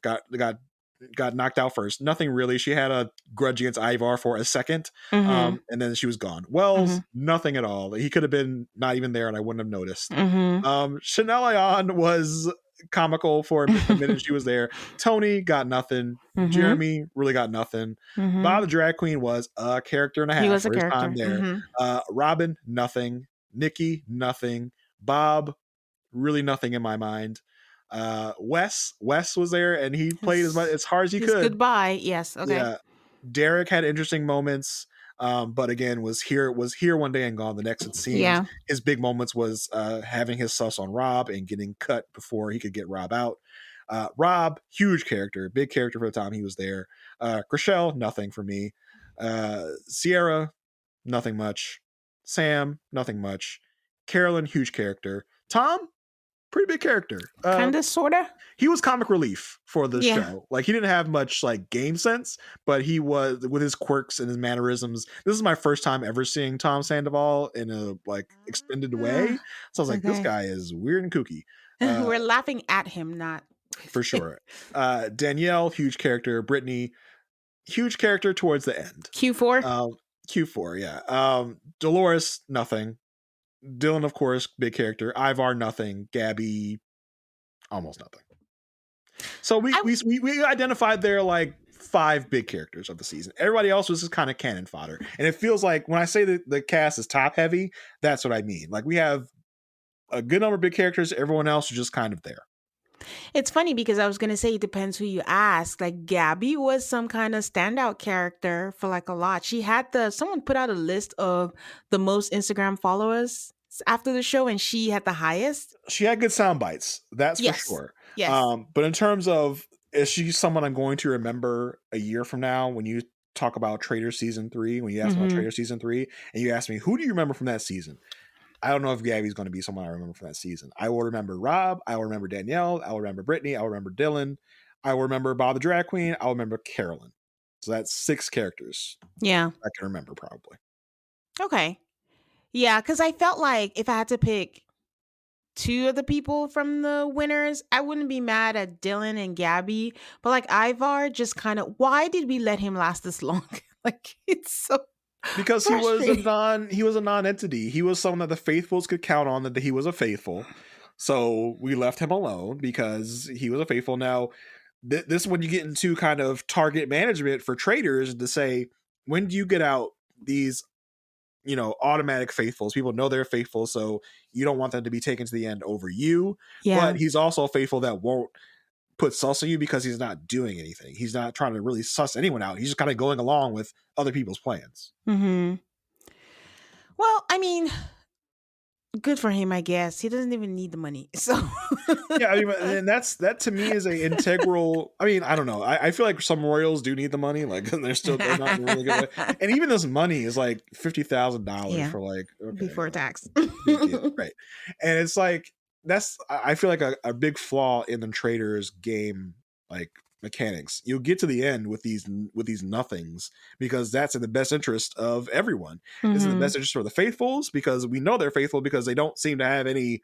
Got knocked out first. Nothing really. She had a grudge against Ivar for a second, mm-hmm, and then she was gone. Wells, mm-hmm, nothing at all. He could have been not even there, and I wouldn't have noticed. mm-hmm, Chanel Ayan was comical for a minute. She was there. Tony got nothing. mm-hmm, Jeremy really got nothing. mm-hmm. Bob the drag queen was a character and a He half was a for his time character. there. Mm-hmm. Robin, nothing. Nikki, nothing. Bob, really nothing in my mind. Wes was there and he played as hard as he His could. goodbye. Yes. Okay. Yeah. Derek had interesting moments. But again, was here one day and gone the next. It seems Yeah. his big moments was having his sus on Rob and getting cut before he could get Rob out. Rob, huge character, big character for the time he was there. Chriselle, nothing for me. Sierra, nothing much. Sam, nothing much. Carolyn, huge character. Tom, pretty big character. Kind of, sort of. He was comic relief for the Yeah. show. Like he didn't have much like game sense, but he was with his quirks and his mannerisms. This is my first time ever seeing Tom Sandoval in a like extended way. Ah, So I was like, this okay. guy is weird and kooky. Uh, We're laughing at him, not with for him. sure. Danielle, huge character. Brittany, huge character towards the end. Q4. Um, Q4, yeah. Dolores, nothing. Dylan, of course, big character. Ivar, nothing. Gabby, almost nothing. So we I we identified there like 5 big characters of the season. Everybody else was just kind of cannon fodder. And it feels like when I say that the cast is top heavy, that's what I mean. Like we have a good number of big characters. Everyone else is just kind of there. It's funny because I was gonna say it depends who you ask. Like Gabby was some kind of standout character for like a lot. She had someone put out a list of the most Instagram followers after the show, and she had the highest. She had good sound bites, that's for Yes. sure. Yes. But in terms of is she someone I'm going to remember a year from now when you talk about Trader season 3, when you ask about Hmm. Trader season 3, and you ask me who do you remember from that season? I don't know if Gabby's going to be someone I remember from that season. I will remember Rob. I will remember Danielle. I will remember Brittany. I will remember Dylan. I will remember Bob the Drag Queen. I will remember Carolyn. So that's 6 characters Yeah. I can remember probably. Okay. Yeah, because I felt like if I had to pick two of the people from the winners, I wouldn't be mad at Dylan and Gabby. But like Ivar, just kind of, why did we let him last this long? Like it's so Because frustrating. he was a non-entity. He was someone that the faithfuls could count on that he was a faithful. So we left him alone because he was a faithful. Now, this is when you get into kind of target management for traders to say, when do you get out these automatic faithfuls? People know they're faithful, so you don't want them to be taken to the end over you. Yeah. But he's also a faithful that won't put sus on you because he's not doing anything. He's not trying to really suss anyone out. He's just kind of going along with other people's plans. Hmm. Well, I mean, good for him, I guess. He doesn't even need the money. So Yeah, I mean, and that to me is a integral. I mean, I don't know. I feel like some royals do need the money, like they're not in a really good way. And even this money is like $50,000 yeah, for like okay, before tax. big deal, right? And it's like I feel like a big flaw in the traders game, like mechanics. You'll get to the end with these nothings because that's in the best interest of everyone. It's in the Hmm. best interest for the faithfuls because we know they're faithful because they don't seem to have any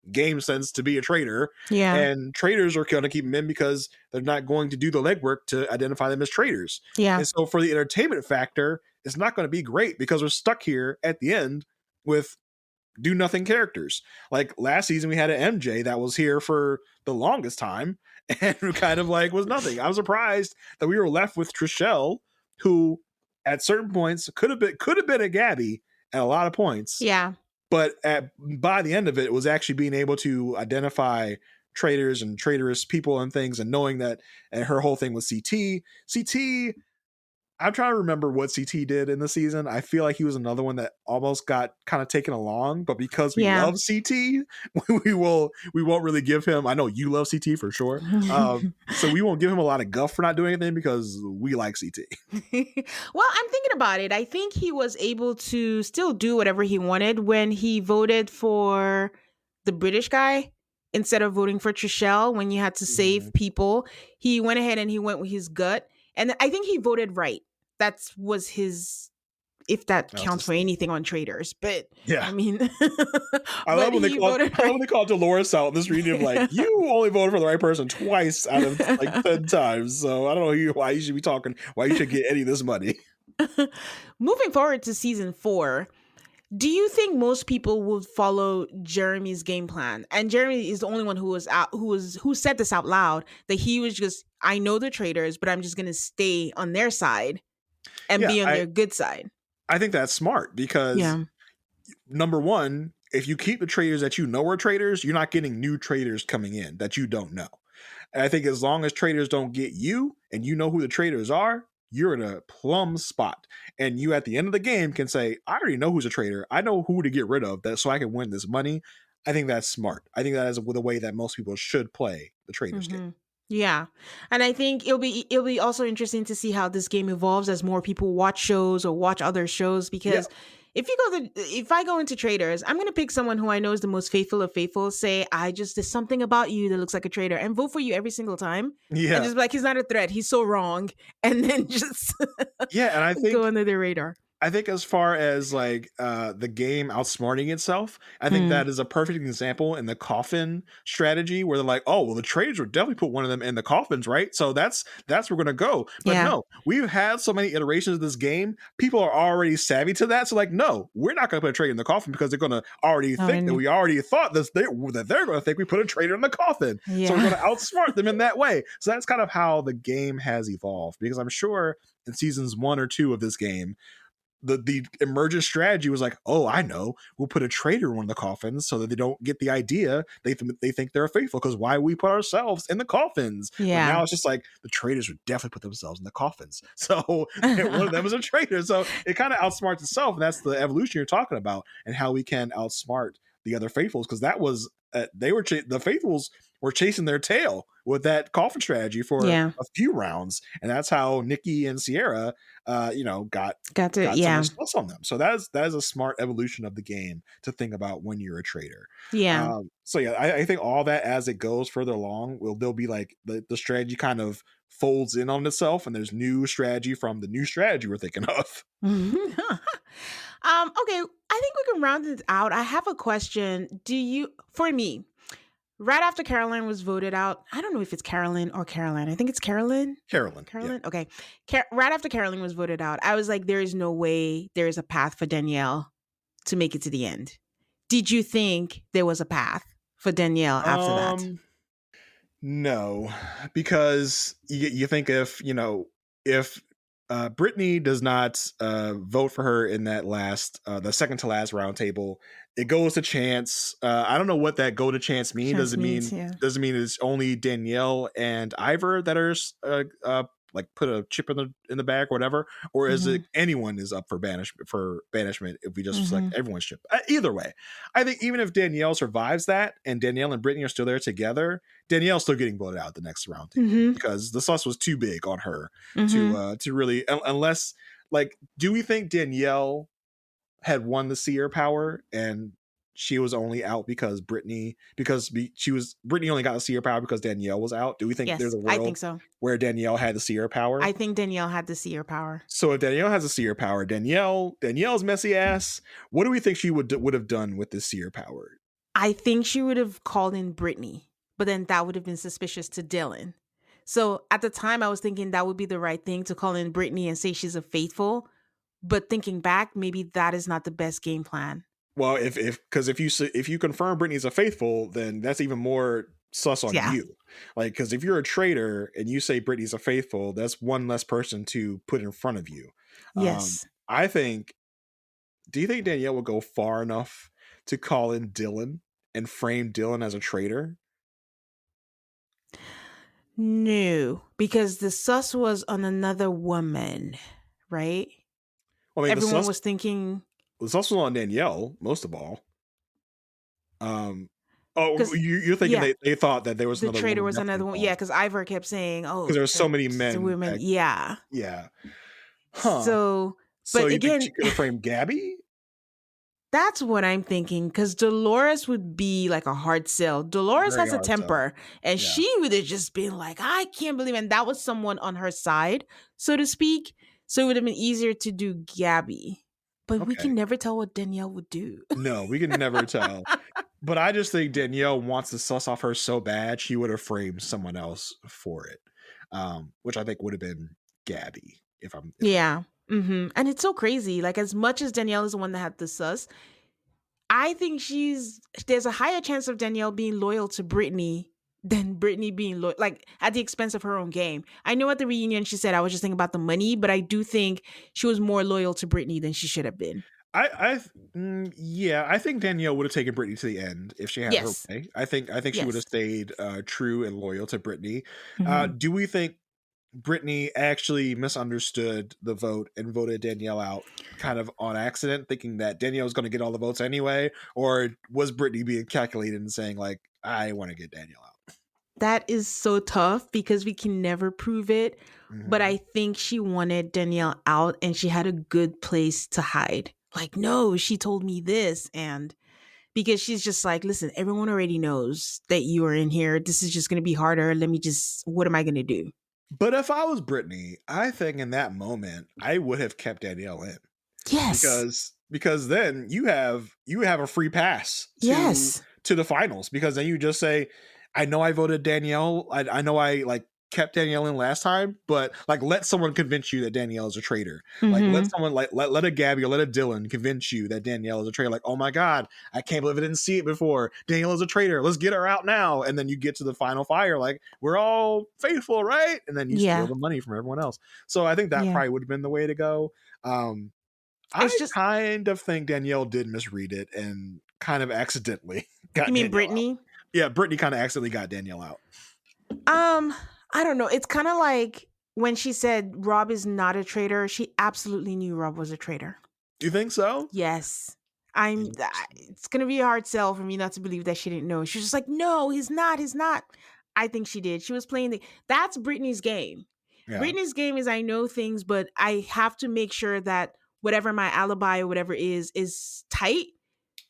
game sense to be a trader, Yeah. and traders are going to keep them in because they're not going to do the legwork to identify them as traders. Yeah. And so for the entertainment factor, it's not going to be great because we're stuck here at the end with do nothing characters. Like last season, we had an MJ that was here for the longest time and kind of like was nothing. I was surprised that we were left with Trishelle, who at certain points could have been a Gabby at a lot of points, Yeah. but by the end of it, it was actually being able to identify traders and traitorous people and things, and knowing that. And her whole thing was CT. CT, I'm trying to remember what CT did in the season. I feel like he was another one that almost got kind of taken along, but because we Yeah. love CT, we won't really give him. I know you love CT for sure, so we won't give him a lot of guff for not doing anything because we like CT. Well, I'm thinking about it. I think he was able to still do whatever he wanted when he voted for the British guy instead of voting for Trishelle when you had to Mhm. save people. He went ahead and he went with his gut. And I think he voted right. That was his, if that That was counts his for thing. anything on traders. But Yeah, I mean, I love but when they he called. voted I love when right. they called Dolores out in this reading of like, you only voted for the right person twice out of like 10 times. So I don't know why you should be talking. Why you should get any of this money. Moving forward to season 4, do you think most people would follow Jeremy's game plan? And Jeremy is the only one who said this out loud, that he was just, I know the traders, but I'm just gonna stay on their side and Yeah, be on I their good side. I think that's smart because Yeah. number one, if you keep the traders that you know are traders, you're not getting new traders coming in that you don't know. And I think as long as traders don't get you and you know who the traders are, you're in a plum spot. And you at the end of the game can say, I already know who's a traitor. I know who to get rid of that so I can win this money. I think that's smart. I think that is the way that most people should play the Traitors game. Hmm. Yeah, and I think it'll be also interesting to see how this game evolves as more people watch shows or watch other shows. Yeah. Because if I go into traders, I'm gonna pick someone who I know is the most faithful of faithful. Say there's something about you that looks like a traitor, and vote for you every single time, and Yeah. just be like he's not a threat, he's so wrong, and then just Yeah. And go under the radar. I think as far as like the game outsmarting itself, I think Mm, that is a perfect example in the coffin strategy where they're like, oh well, the traders would definitely put one of them in the coffins, right? So that's where we're gonna go. But yeah. no, we've had so many iterations of this game, people are already savvy to that. So like, no, we're not gonna put a traitor in the coffin because they're gonna already Oh, think that and we already thought this that they're gonna think we put a traitor in the coffin. So we're yeah. gonna outsmart them in that way. So that's kind of how the game has evolved because I'm sure in seasons 1 or 2 of this game the emergent strategy was like, oh, I know, we'll put a traitor in one of the coffins so that they don't get the idea they think they're faithful because why we put ourselves in the coffins. But Yeah. now it's just like the traitors would definitely put themselves in the coffins, so one of them is a traitor. So it kind of outsmarts itself, and that's the evolution you're talking about and how we can outsmart the other faithfuls because that was the faithfuls were chasing their tail with that coffin strategy for Yeah. a few rounds, and that's how Nikki and Sierra Got to, got so yeah. much plus on them. So that is a smart evolution of the game to think about when you're a trader. Yeah. So yeah, I think all that as it goes further along, there'll be like the strategy kind of folds in on itself, and there's new strategy from the new strategy we're thinking of. Okay, I think we can round it out. I have a question. For me, right after Caroline was voted out, I don't know if it's Carolyn or Caroline. I think it's Carolyn. Carolyn, yeah. Carolyn? Okay. Right after Caroline was voted out, I was like, there is no way there is a path for Danielle to make it to the end. Did you think there was a path for Danielle after that? Um, no, because you think if Brittany does not vote for her in that the second to last round table, it goes to chance. I don't know what that go to chance mean. Chance means, yeah. Does it mean it's only Danielle and Ivor that are like put a chip in the bag or whatever, or is Hmm. it anyone is up for banishment if we just Hmm. select everyone's chip? Either way, I think even if Danielle survives that and Danielle and Brittany are still there together, Danielle's still getting voted out the next round table Hmm. because the sus was too big on her Hmm. to really unless like do we think Danielle had won the seer power and she was only out because Brittany only got the seer power because Danielle was out? Do we think there's Yes, a I world think so. where Danielle had the seer power? I think Danielle had the seer power. So if Danielle has a seer power, Danielle's messy ass, what do we think she would have done with this seer power? I think she would have called in Brittany, but then that would have been suspicious to Dylan. So at the time, I was thinking that would be the right thing to call in Brittany and say she's a faithful. But thinking back, maybe that is not the best game plan. Well, if you confirm Brittany's a faithful, then that's even more sus on Yeah. you. Like, because if you're a traitor and you say Brittany's a faithful, that's one less person to put in front of you. Yes. I think. Do you think Danielle would go far enough to call in Dylan and frame Dylan as a traitor? No, because the sus was on another woman, right? Well, I mean, Everyone was thinking the sus was on Danielle most of all. Um, oh, because you're thinking yeah, they thought that there was the another traitor woman was definitely another one. Yeah, involved because Ivor kept saying, because "Oh, there were so many it's the men. women." Yeah. Yeah, huh? So, So but you think again, she could have framed Gabby? that's what I'm thinking because Dolores would be like a hard sell. Dolores Very has a hard sell. temper, and Yeah. she would have just been like, I can't believe, and that was someone on her side, so to speak. So it would have been easier to do Gabby. But we Okay. can never tell what Danielle would do. No, we can never tell. But I just think Danielle wants to suss off her so bad she would have framed someone else for it, which I think would have been Gabby. If I'm Yeah. And it's so crazy. Like, as much as Danielle is the one that had the sus, I think there's a higher chance of Danielle being loyal to Brittany than Brittany being loyal, like at the expense of her own game. I know at the reunion she said I was just thinking about the money, but I do think she was more loyal to Brittany than she should have been. Yeah, I think Danielle would have taken Brittany to the end if she had her Yes. way. I think she would have Yes. stayed true and loyal to Brittany. Hmm. Do we think Brittany actually misunderstood the vote and voted Danielle out kind of on accident, thinking that Danielle was going to get all the votes anyway? Or was Brittany being calculated and saying, like, I want to get Danielle out? That is so tough because we can never prove it. But Mm-hmm. I think she wanted Danielle out and she had a good place to hide. Like, no, she told me this. And because she's just like, listen, everyone already knows that you are in here. This is just going to be harder. Let me just, what am I going to do? But if I was Brittany, I think in that moment I would have kept Danielle in, Yes. because then you have a free pass Yes. to the finals, because then you just say, I know I voted Danielle, I know I like kept Danielle in last time, but like let someone convince you that Danielle is a traitor. Like let Hmm. someone like let a Gabby or let a Dylan convince you that Danielle is a traitor. Like, oh my god, I can't believe I didn't see it before. Danielle is a traitor. Let's get her out now. And then you get to the final fire, like we're all faithful, right? And then you steal Yeah. the money from everyone else. So I think that Yeah. probably would have been the way to go. Um, It's I just, kind of think Danielle did misread it and kind of accidentally you got mean Danielle out. Brittany? Yeah, Brittany kind of accidentally got Danielle out. Um, I don't know. It's kind of like when she said Rob is not a traitor, she absolutely knew Rob was a traitor. You think so? Yes. Interesting. It's going to be a hard sell for me not to believe that she didn't know. She was just like, no, he's not. He's not. I think she did. She was playing that's Britney's game. Yeah. Britney's game is I know things, but I have to make sure that whatever my alibi or whatever is tight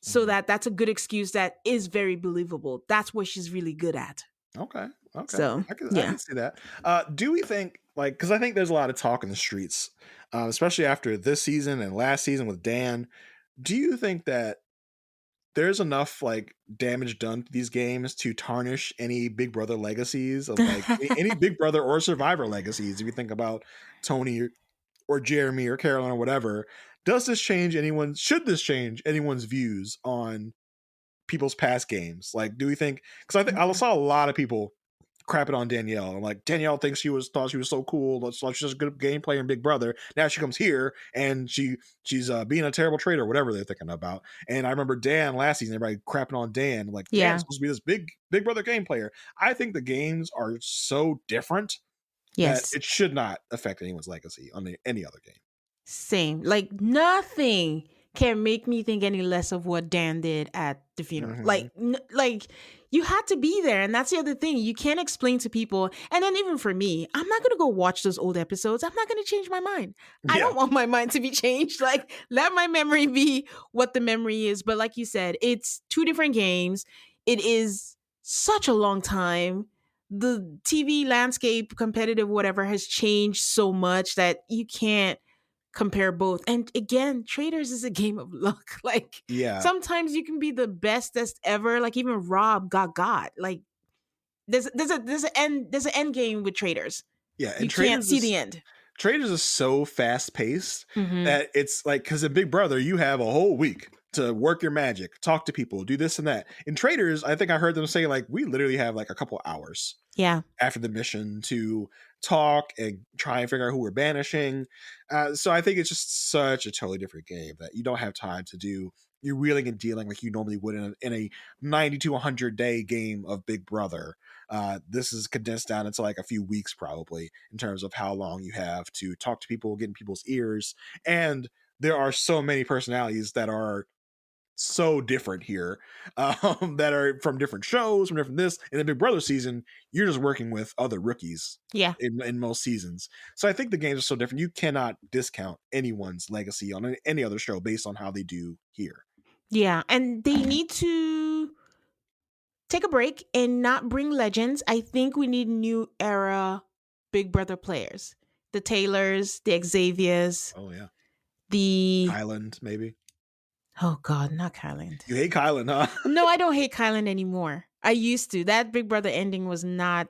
so Mhm. that that's a good excuse that is very believable. That's what she's really good at. Okay. Okay. So, I yeah. can see that. Do we think, like, because I think there's a lot of talk in the streets, especially after this season and last season with Dan. Do you think that there's enough like damage done to these games to tarnish any Big Brother legacies of like any Big Brother or Survivor legacies? If you think about Tony or Jeremy or Caroline or whatever, does this change anyone's? Should this change anyone's views on people's past games? Like, do we think? Because I think I saw a lot of people crapping on Danielle. I'm like, Danielle thinks thought she was so cool. She's just a good game player in Big Brother. Now she comes here and she's being a terrible traitor, whatever they're thinking about. And I remember Dan last season, everybody crapping on Dan, like Dan's Yeah. supposed to be this Big Brother game player. I think the games are so different that Yes. it should not affect anyone's legacy on any other game. Same. Like nothing can make me think any less of what Dan did at the funeral. Mm-hmm. Like you had to be there, and that's the other thing. You can't explain to people. And then even for me, I'm not gonna go watch those old episodes. I'm not gonna change my mind. I Yeah, don't want my mind to be changed. Like let my memory be what the memory is. But like you said, it's two different games. It is such a long time. The TV landscape, competitive, whatever, has changed so much that you can't compare both. And again, Traitors is a game of luck. Like yeah, sometimes you can be the bestest ever. Like even Rob got. Like there's an end game with Traitors. yeah. You And can't see the end. Traitors is so fast paced Hmm. that it's like, because in Big Brother you have a whole week to work your magic, talk to people, do this and that. In Traitors, I think I heard them say like we literally have like a couple hours Yeah. after the mission to talk and try and figure out who we're banishing. So I think it's just such a totally different game that you don't have time to do your wheeling and dealing like you normally would in a 90 to 100 day game of Big Brother. This is condensed down into like a few weeks probably in terms of how long you have to talk to people, get in people's ears. And there are so many personalities that are so different here, that are from different shows, from different this. In the Big Brother season, you're just working with other rookies Yeah. in most seasons. So I think the games are so different. You cannot discount anyone's legacy on any other show based on how they do here. Yeah. And they need to take a break and not bring legends. I think we need new era Big Brother players. The Taylors, the Xaviers, Oh yeah, the Kyland maybe. oh God, not Kyland. You hate Kylan, huh? No, I don't hate Kylan anymore. I used to. That Big Brother ending was not,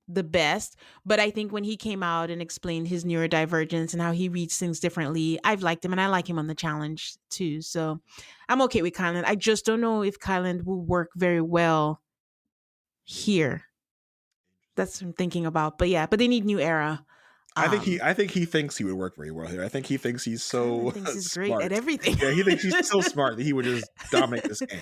the best. But I think when he came out and explained his neurodivergence and how he reads things differently, I've liked him and I like him on the challenge too. So I'm okay with Kylan. I just don't know if Kylan will work very well here. That's what I'm thinking about. But yeah, but they need new era. Um, I think he thinks he would work very well here. I think he thinks he's Colin so thinks he's great at smart. everything. Yeah, he thinks he's so smart that he would just dominate this game.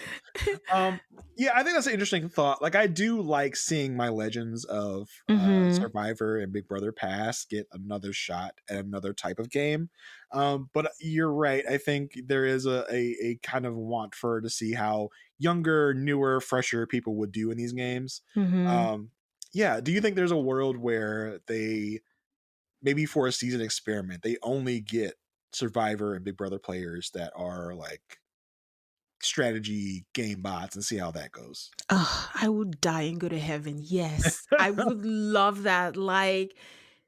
Um, yeah, I think that's an interesting thought. Like, I do like seeing my legends of Hmm. Survivor and Big Brother Pass get another shot at another type of game. But you're right. I think there is a kind of want for to see how younger, newer, fresher people would do in these games. Hmm. Um, yeah. Do you think there's a world where they maybe for a season experiment they only get Survivor and Big Brother players that are like strategy game bots and see how that goes? Oh, I would die and go to heaven. Yes, I would love that. Like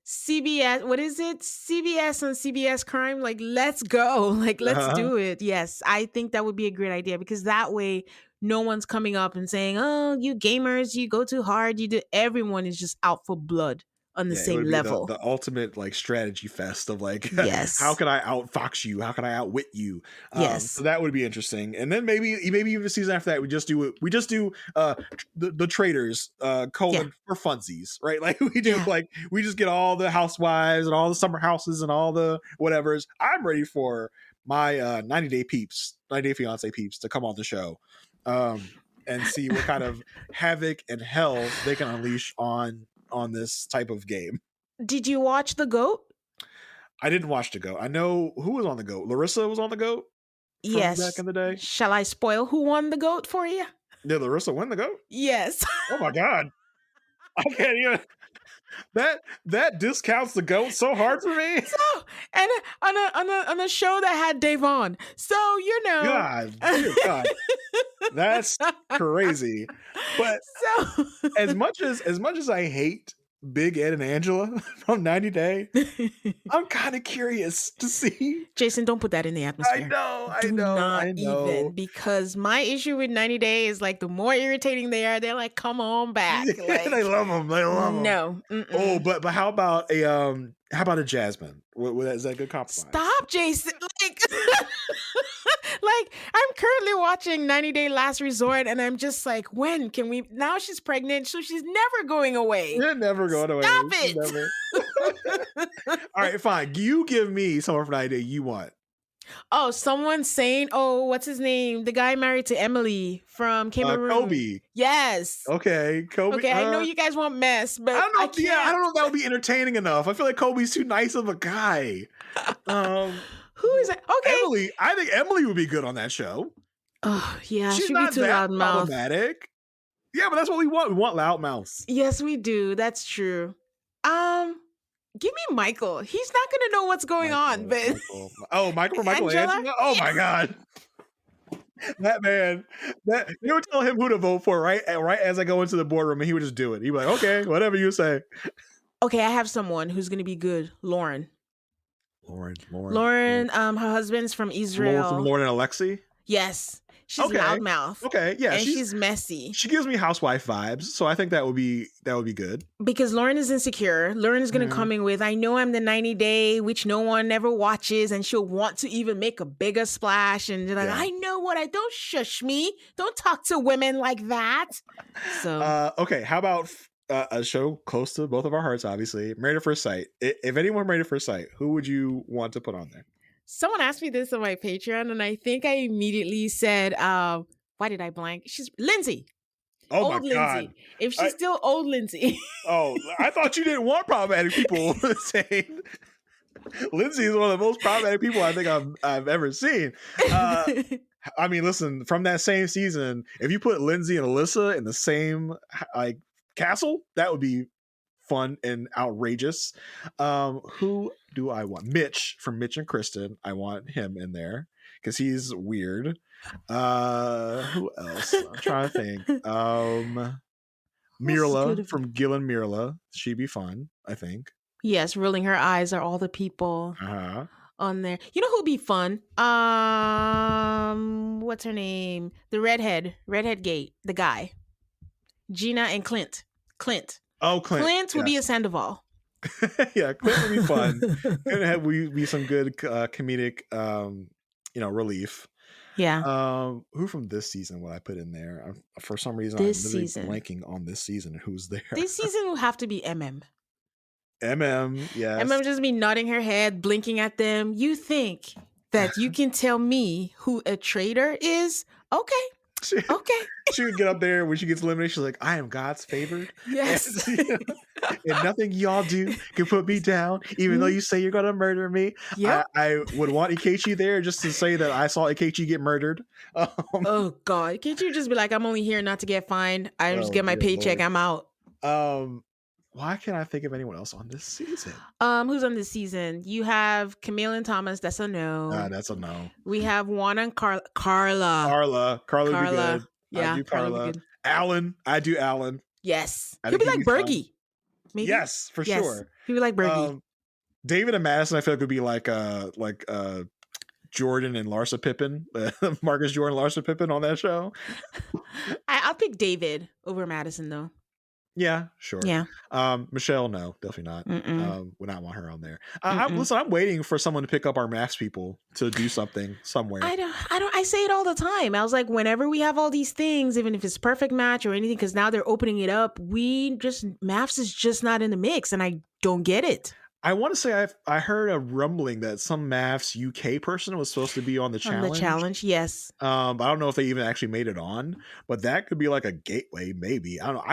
CBS, what is it? CBS and CBS Crime. Like, let's go. Like, let's Uh-huh. do it. Yes, I think that would be a great idea because that way, no one's coming up and saying, "Oh, you gamers, you go too hard." You do. Everyone is just out for blood on the Yeah, it same would be level. the ultimate like strategy fest of like how Yes. can I outfox you? How can I outwit you? So Yes. that would be interesting. And then maybe even the season after that we just do the Traitors Yeah. colon for funsies, right? Like we do Yeah. like we just get all the housewives and all the summer houses and all the whatevers. I'm ready for my 90 Day Fiance peeps to come on the show. Um and see what kind of havoc and hell they can unleash on this type of game. Did you watch The Goat? I didn't watch the goat. I know who was on the goat. Larissa was on the goat from back Yes. in the day. Shall I spoil who won the goat for you? Did Larissa win the goat? Yes. Oh my god. I can't even that discounts the goat so hard for me. So, and on a show that had Davon. So, God, dear God. That's crazy. But so as much as I hate Big Ed and Angela from 90 Day, I'm kind of curious to see. Jason, don't put that in the atmosphere. I Do know, not I even, know. because my issue with 90 Day is like the more irritating they are, they're like, come on back. They Like, love them. They love them. no. Oh, Mm-mm. but how about a Jasmine? Is that a good compromise? Stop, Jason. Like, like I'm currently watching 90 Day Last Resort, and I'm just like, when can we? Now she's pregnant, so she's never going away. You're never going away. Stop She's it. never. All right, fine. You give me someone from the idea you want. Oh, someone's saying, oh, what's his name? The guy married to Emily from Cameroon. Kobe. Yes. Okay, Kobe. Okay, I know you guys want mess, I but don't know. I Yeah, I can't. don't know if that would be entertaining enough. I feel like Kobe's too nice of a guy. Um, Who is it? Okay. Emily. I think Emily would be good on that show. Oh, yeah, She's she'd be not too that loudmouth. problematic. Yeah, but that's what we want. We want loud mouths. Yes, we do. That's true. Um, Give me Michael. He's not gonna know what's going on, but Michael from Angela? Michelangelo. Oh my god, that man! That they would tell him who to vote for, right? Right as I go into the boardroom, and he would just do it. He'd be like, "Okay, whatever you say." Okay, I have someone who's gonna be good. Lauren. Lauren, Her husband's from Lauren from Israel. Lauren and Alexi. Yes. She's Okay, loudmouth. okay, yeah, And she's messy. she gives me housewife vibes, so I think that would be good. Because Lauren is insecure. Lauren is going to Mhm. come in with, I know I'm the 90 Day, which no one ever watches. And she'll want to even make a bigger splash. And they're like, Yeah. I know what don't shush me. Don't talk to women like that. So, Okay, how about a show close to both of our hearts? Obviously, Married at First Sight. If anyone Married at First Sight, who would you want to put on there? someone asked me this on my Patreon. And I think I immediately said, why did I blank? She's Lindsay. Oh my Old god! Lindsay. If she's still old Lindsay. Oh, I thought you didn't want problematic people saying Lindsay is one of the most problematic people I think I've ever seen. I mean, listen, from that same season, if you put Lindsay and Alyssa in the same like castle, that would be fun and outrageous. Who do I want? Mitch from Mitch and Kristen. I want him in there because he's weird. Who else? I'm trying to think. Mirla from Gil and Mirla. She'd be fun, I think. Yes, rolling her eyes are all the people Uh-huh. on there. You know who'd be fun? What's her name? The redhead gate, the guy. Gina and Clint. Oh, Clint. Clint would be a Sandoval. Yeah, Clint would be fun. Could have be some good comedic relief. Yeah. Who from this season would I put in there? For some reason, This I'm literally season. blanking on this season. Who's there? This season will have to be MM. And Yes. mom just be nodding her head, blinking at them. You think that you can tell me who a traitor is? Okay, she, okay. she would get up there when she gets eliminated. She's like, I am God's favored. And, Yes. and nothing y'all do can put me down, even though Mm, you say you're going to murder me. yep. I would want Ikechi there just to say that I saw Ikechi get murdered. Um, Oh God. Can't you just be like, I'm only here not to get fined. I just oh, get my dear paycheck. Lord. I'm out. Um, why can't I think of anyone else on this season? Who's on this season? You have Camille and Thomas, that's a no. That's a no. We have Juana and Carla. Carla would be Carla. good. I Yeah, do Carla would be Carla. good. Alan, I do Alan. Yes. I He'll think be he'd like be fun. Bergie. Maybe. Yes, for Yes. sure. He'll be like Bergie. David and Madison, I feel like would be like Jordan and Larsa Pippen, Marcus Jordan, Larsa Pippen on that show. I'll pick David over Madison though. Yeah, sure. Yeah. Michelle, no, definitely not. Mm-mm. Would not want her on there. Mm-mm. Listen, I'm waiting for someone to pick up our maths people to do something somewhere. I say it all the time. I was like, whenever we have all these things, even if it's perfect match or anything, because now they're opening it up, maths is just not in the mix, and I don't get it. I want to say I heard a rumbling that some maths UK person was supposed to be on the On the challenge. challenge, yes. I don't know if they even actually made it on, but that could be like a gateway, maybe. I don't know.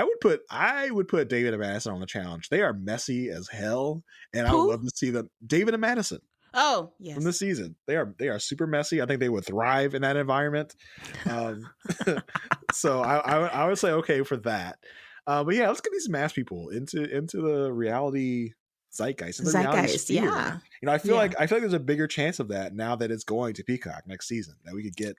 I would put David and Madison on the challenge. They are messy as hell, and I would Who? love to see them. David and Madison Oh, from this yes. season. They are super messy. I think they would thrive in that environment. So I would say okay for that. But yeah, let's get these math people into the reality zeitgeist and the reality Zeitgeist, sphere. yeah. I feel Yeah. like there's a bigger chance of that now that it's going to Peacock next season. That we could get,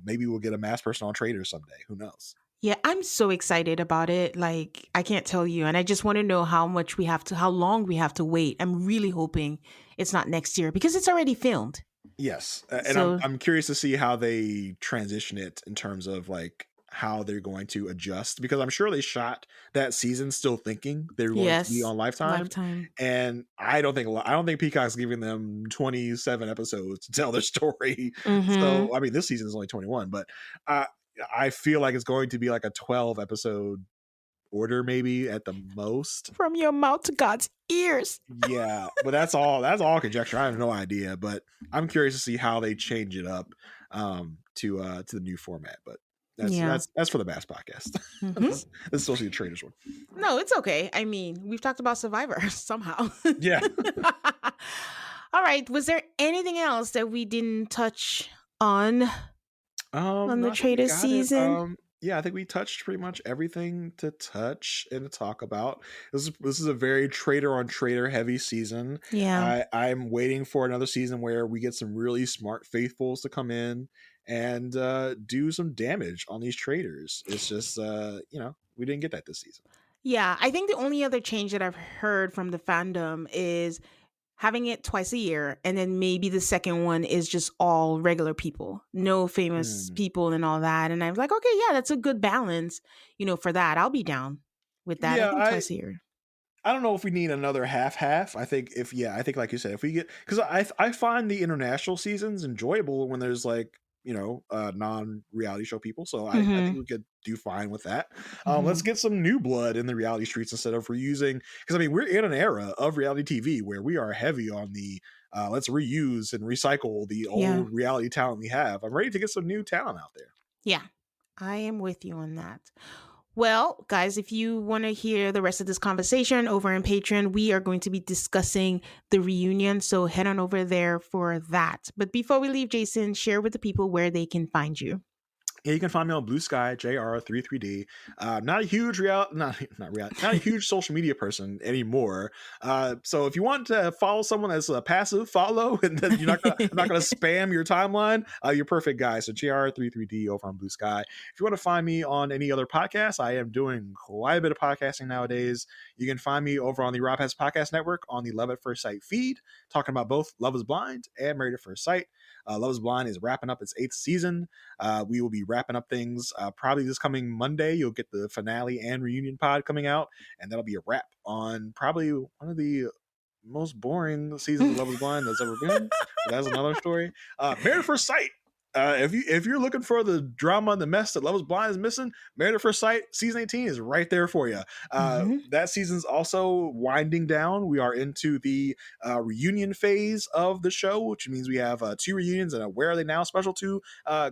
maybe we'll get a mass person on Traitors someday. Who knows? Yeah, I'm so excited about it. Like, I can't tell you. And I just want to know how long we have to wait. I'm really hoping it's not next year because it's already filmed. Yes, and So, I'm curious to see how they transition it in terms of like how they're going to adjust, because I'm sure they shot that season still thinking they're going to be yes, on Lifetime, Lifetime. and I don't think Peacock's giving them 27 episodes to tell their story. Mm-hmm. So I mean, this season is only 21, but I feel like it's going to be like a 12 episode order, maybe at the most. From your mouth to God's ears. Yeah, but that's all conjecture. I have no idea, but I'm curious to see how they change it up to the new format. But Yeah. that's for the Bass podcast. Mm-hmm. This is supposed to be a Traitors one. No, it's okay. I mean, we've talked about Survivor somehow. Yeah. All right. Was there anything else that we didn't touch on No, the I think we Trader got it. season? Yeah, I think we touched pretty much everything to touch and to talk about. This is a very Traitor on Traitor heavy season. Yeah. I'm waiting for another season where we get some really smart faithfuls to come in and do some damage on these traitors. It's just we didn't get that this season. Yeah. I think the only other change that I've heard from the fandom is having it twice a year, and then maybe the second one is just all regular people, no famous Hmm. people and all that. And I was like, okay, yeah, that's a good balance, for that. I'll be down with that. I Yeah, think twice a year. I don't know if we need another half. I think like you said, if we get, because I find the international seasons enjoyable when there's like non-reality show people. So I think Mm-hmm. we could do fine with that. Let's Mm-hmm. get some new blood in the reality streets instead of reusing, because I mean we're in an era of reality TV where we are heavy on the let's reuse and recycle the Yeah. old reality talent we have. I'm ready to get some new talent out there. Yeah. I am with you on that. Well, guys, if you want to hear the rest of this conversation over in Patreon, we are going to be discussing the reunion. So head on over there for that. But before we leave, Jason, share with the people where they can find you. Yeah, you can find me on Blue Sky JR33D. Not a huge not a huge social media person anymore. So if you want to follow someone that's a passive follow and then you're not gonna spam your timeline, you're perfect guy. So JR33D over on Blue Sky. If you want to find me on any other podcasts, I am doing quite a bit of podcasting nowadays. You can find me over on the Rob Has Podcast Network on the Love at First Sight feed, talking about both Love is Blind and Married at First Sight. Love is Blind is wrapping up its 8th season. We will be wrapping up things probably this coming Monday. You'll get the finale and reunion pod coming out, and that'll be a wrap on probably one of the most boring seasons of Love is Blind that's ever been. But that's another story. Married at First Sight. if you're looking for the drama and the mess that Love Is Blind is missing, Married at First Sight season 18 is right there for you. Hmm. That season's also winding down. We are into the reunion phase of the show, which means we have 2 reunions and a Where Are They Now special to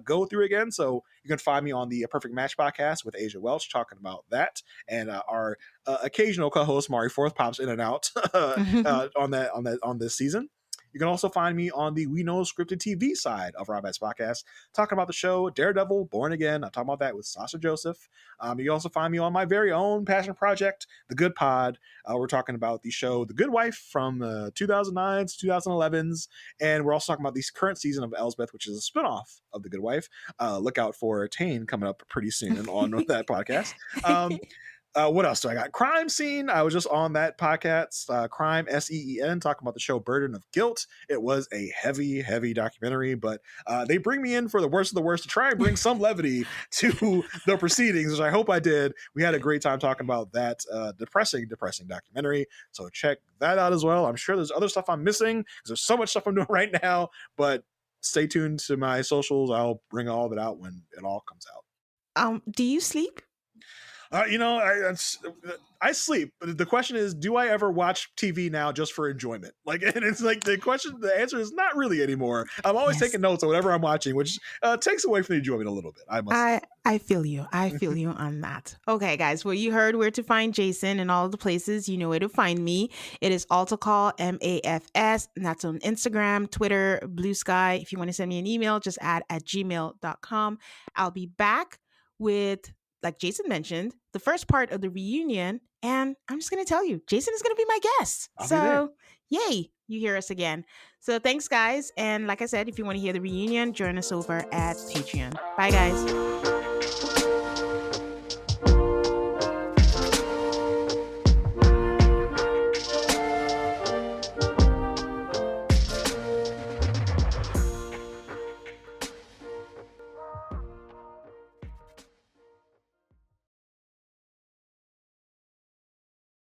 go through again. So you can find me on the Perfect Match podcast with Asia Welch talking about that, and our occasional co-host Mari Forth pops in and out on this season. You can also find me on the We Know Scripted TV side of Rob Bats Podcast, talking about the show Daredevil, Born Again. I'm talking about that with Sasha Joseph. You can also find me on my very own passion project, The Good Pod. We're talking about the show The Good Wife from 2009s, 2011s, and we're also talking about the current season of Elsbeth, which is a spinoff of The Good Wife. Look out for Tane coming up pretty soon on that podcast. What else do I got? Crime Scene. I was just on that podcast, Crime SEEN, talking about the show Burden of Guilt. It was a heavy, heavy documentary, but they bring me in for the worst of the worst to try and bring some levity to the proceedings, which I hope I did. We had a great time talking about that depressing documentary. So check that out as well. I'm sure there's other stuff I'm missing because there's so much stuff I'm doing right now, but stay tuned to my socials. I'll bring all of it out when it all comes out. Do you sleep? I sleep, but the question is, do I ever watch TV now just for enjoyment? Like, and it's like the answer is not really anymore. I'm always Yes. taking notes on whatever I'm watching, which takes away from the enjoyment a little bit. I must. I feel you. I feel you on that. Okay, guys. Well, you heard where to find Jason and all the places. You know where to find me. It is Altacall, MAFS. And that's on Instagram, Twitter, Blue Sky. If you want to send me an email, just add at gmail.com. I'll be back with, like Jason mentioned, the first part of the reunion. And I'm just going to tell you, Jason is going to be my guest. I'll be there. Yay, you hear us again. So thanks, guys. And like I said, if you want to hear the reunion, join us over at Patreon. Bye, guys.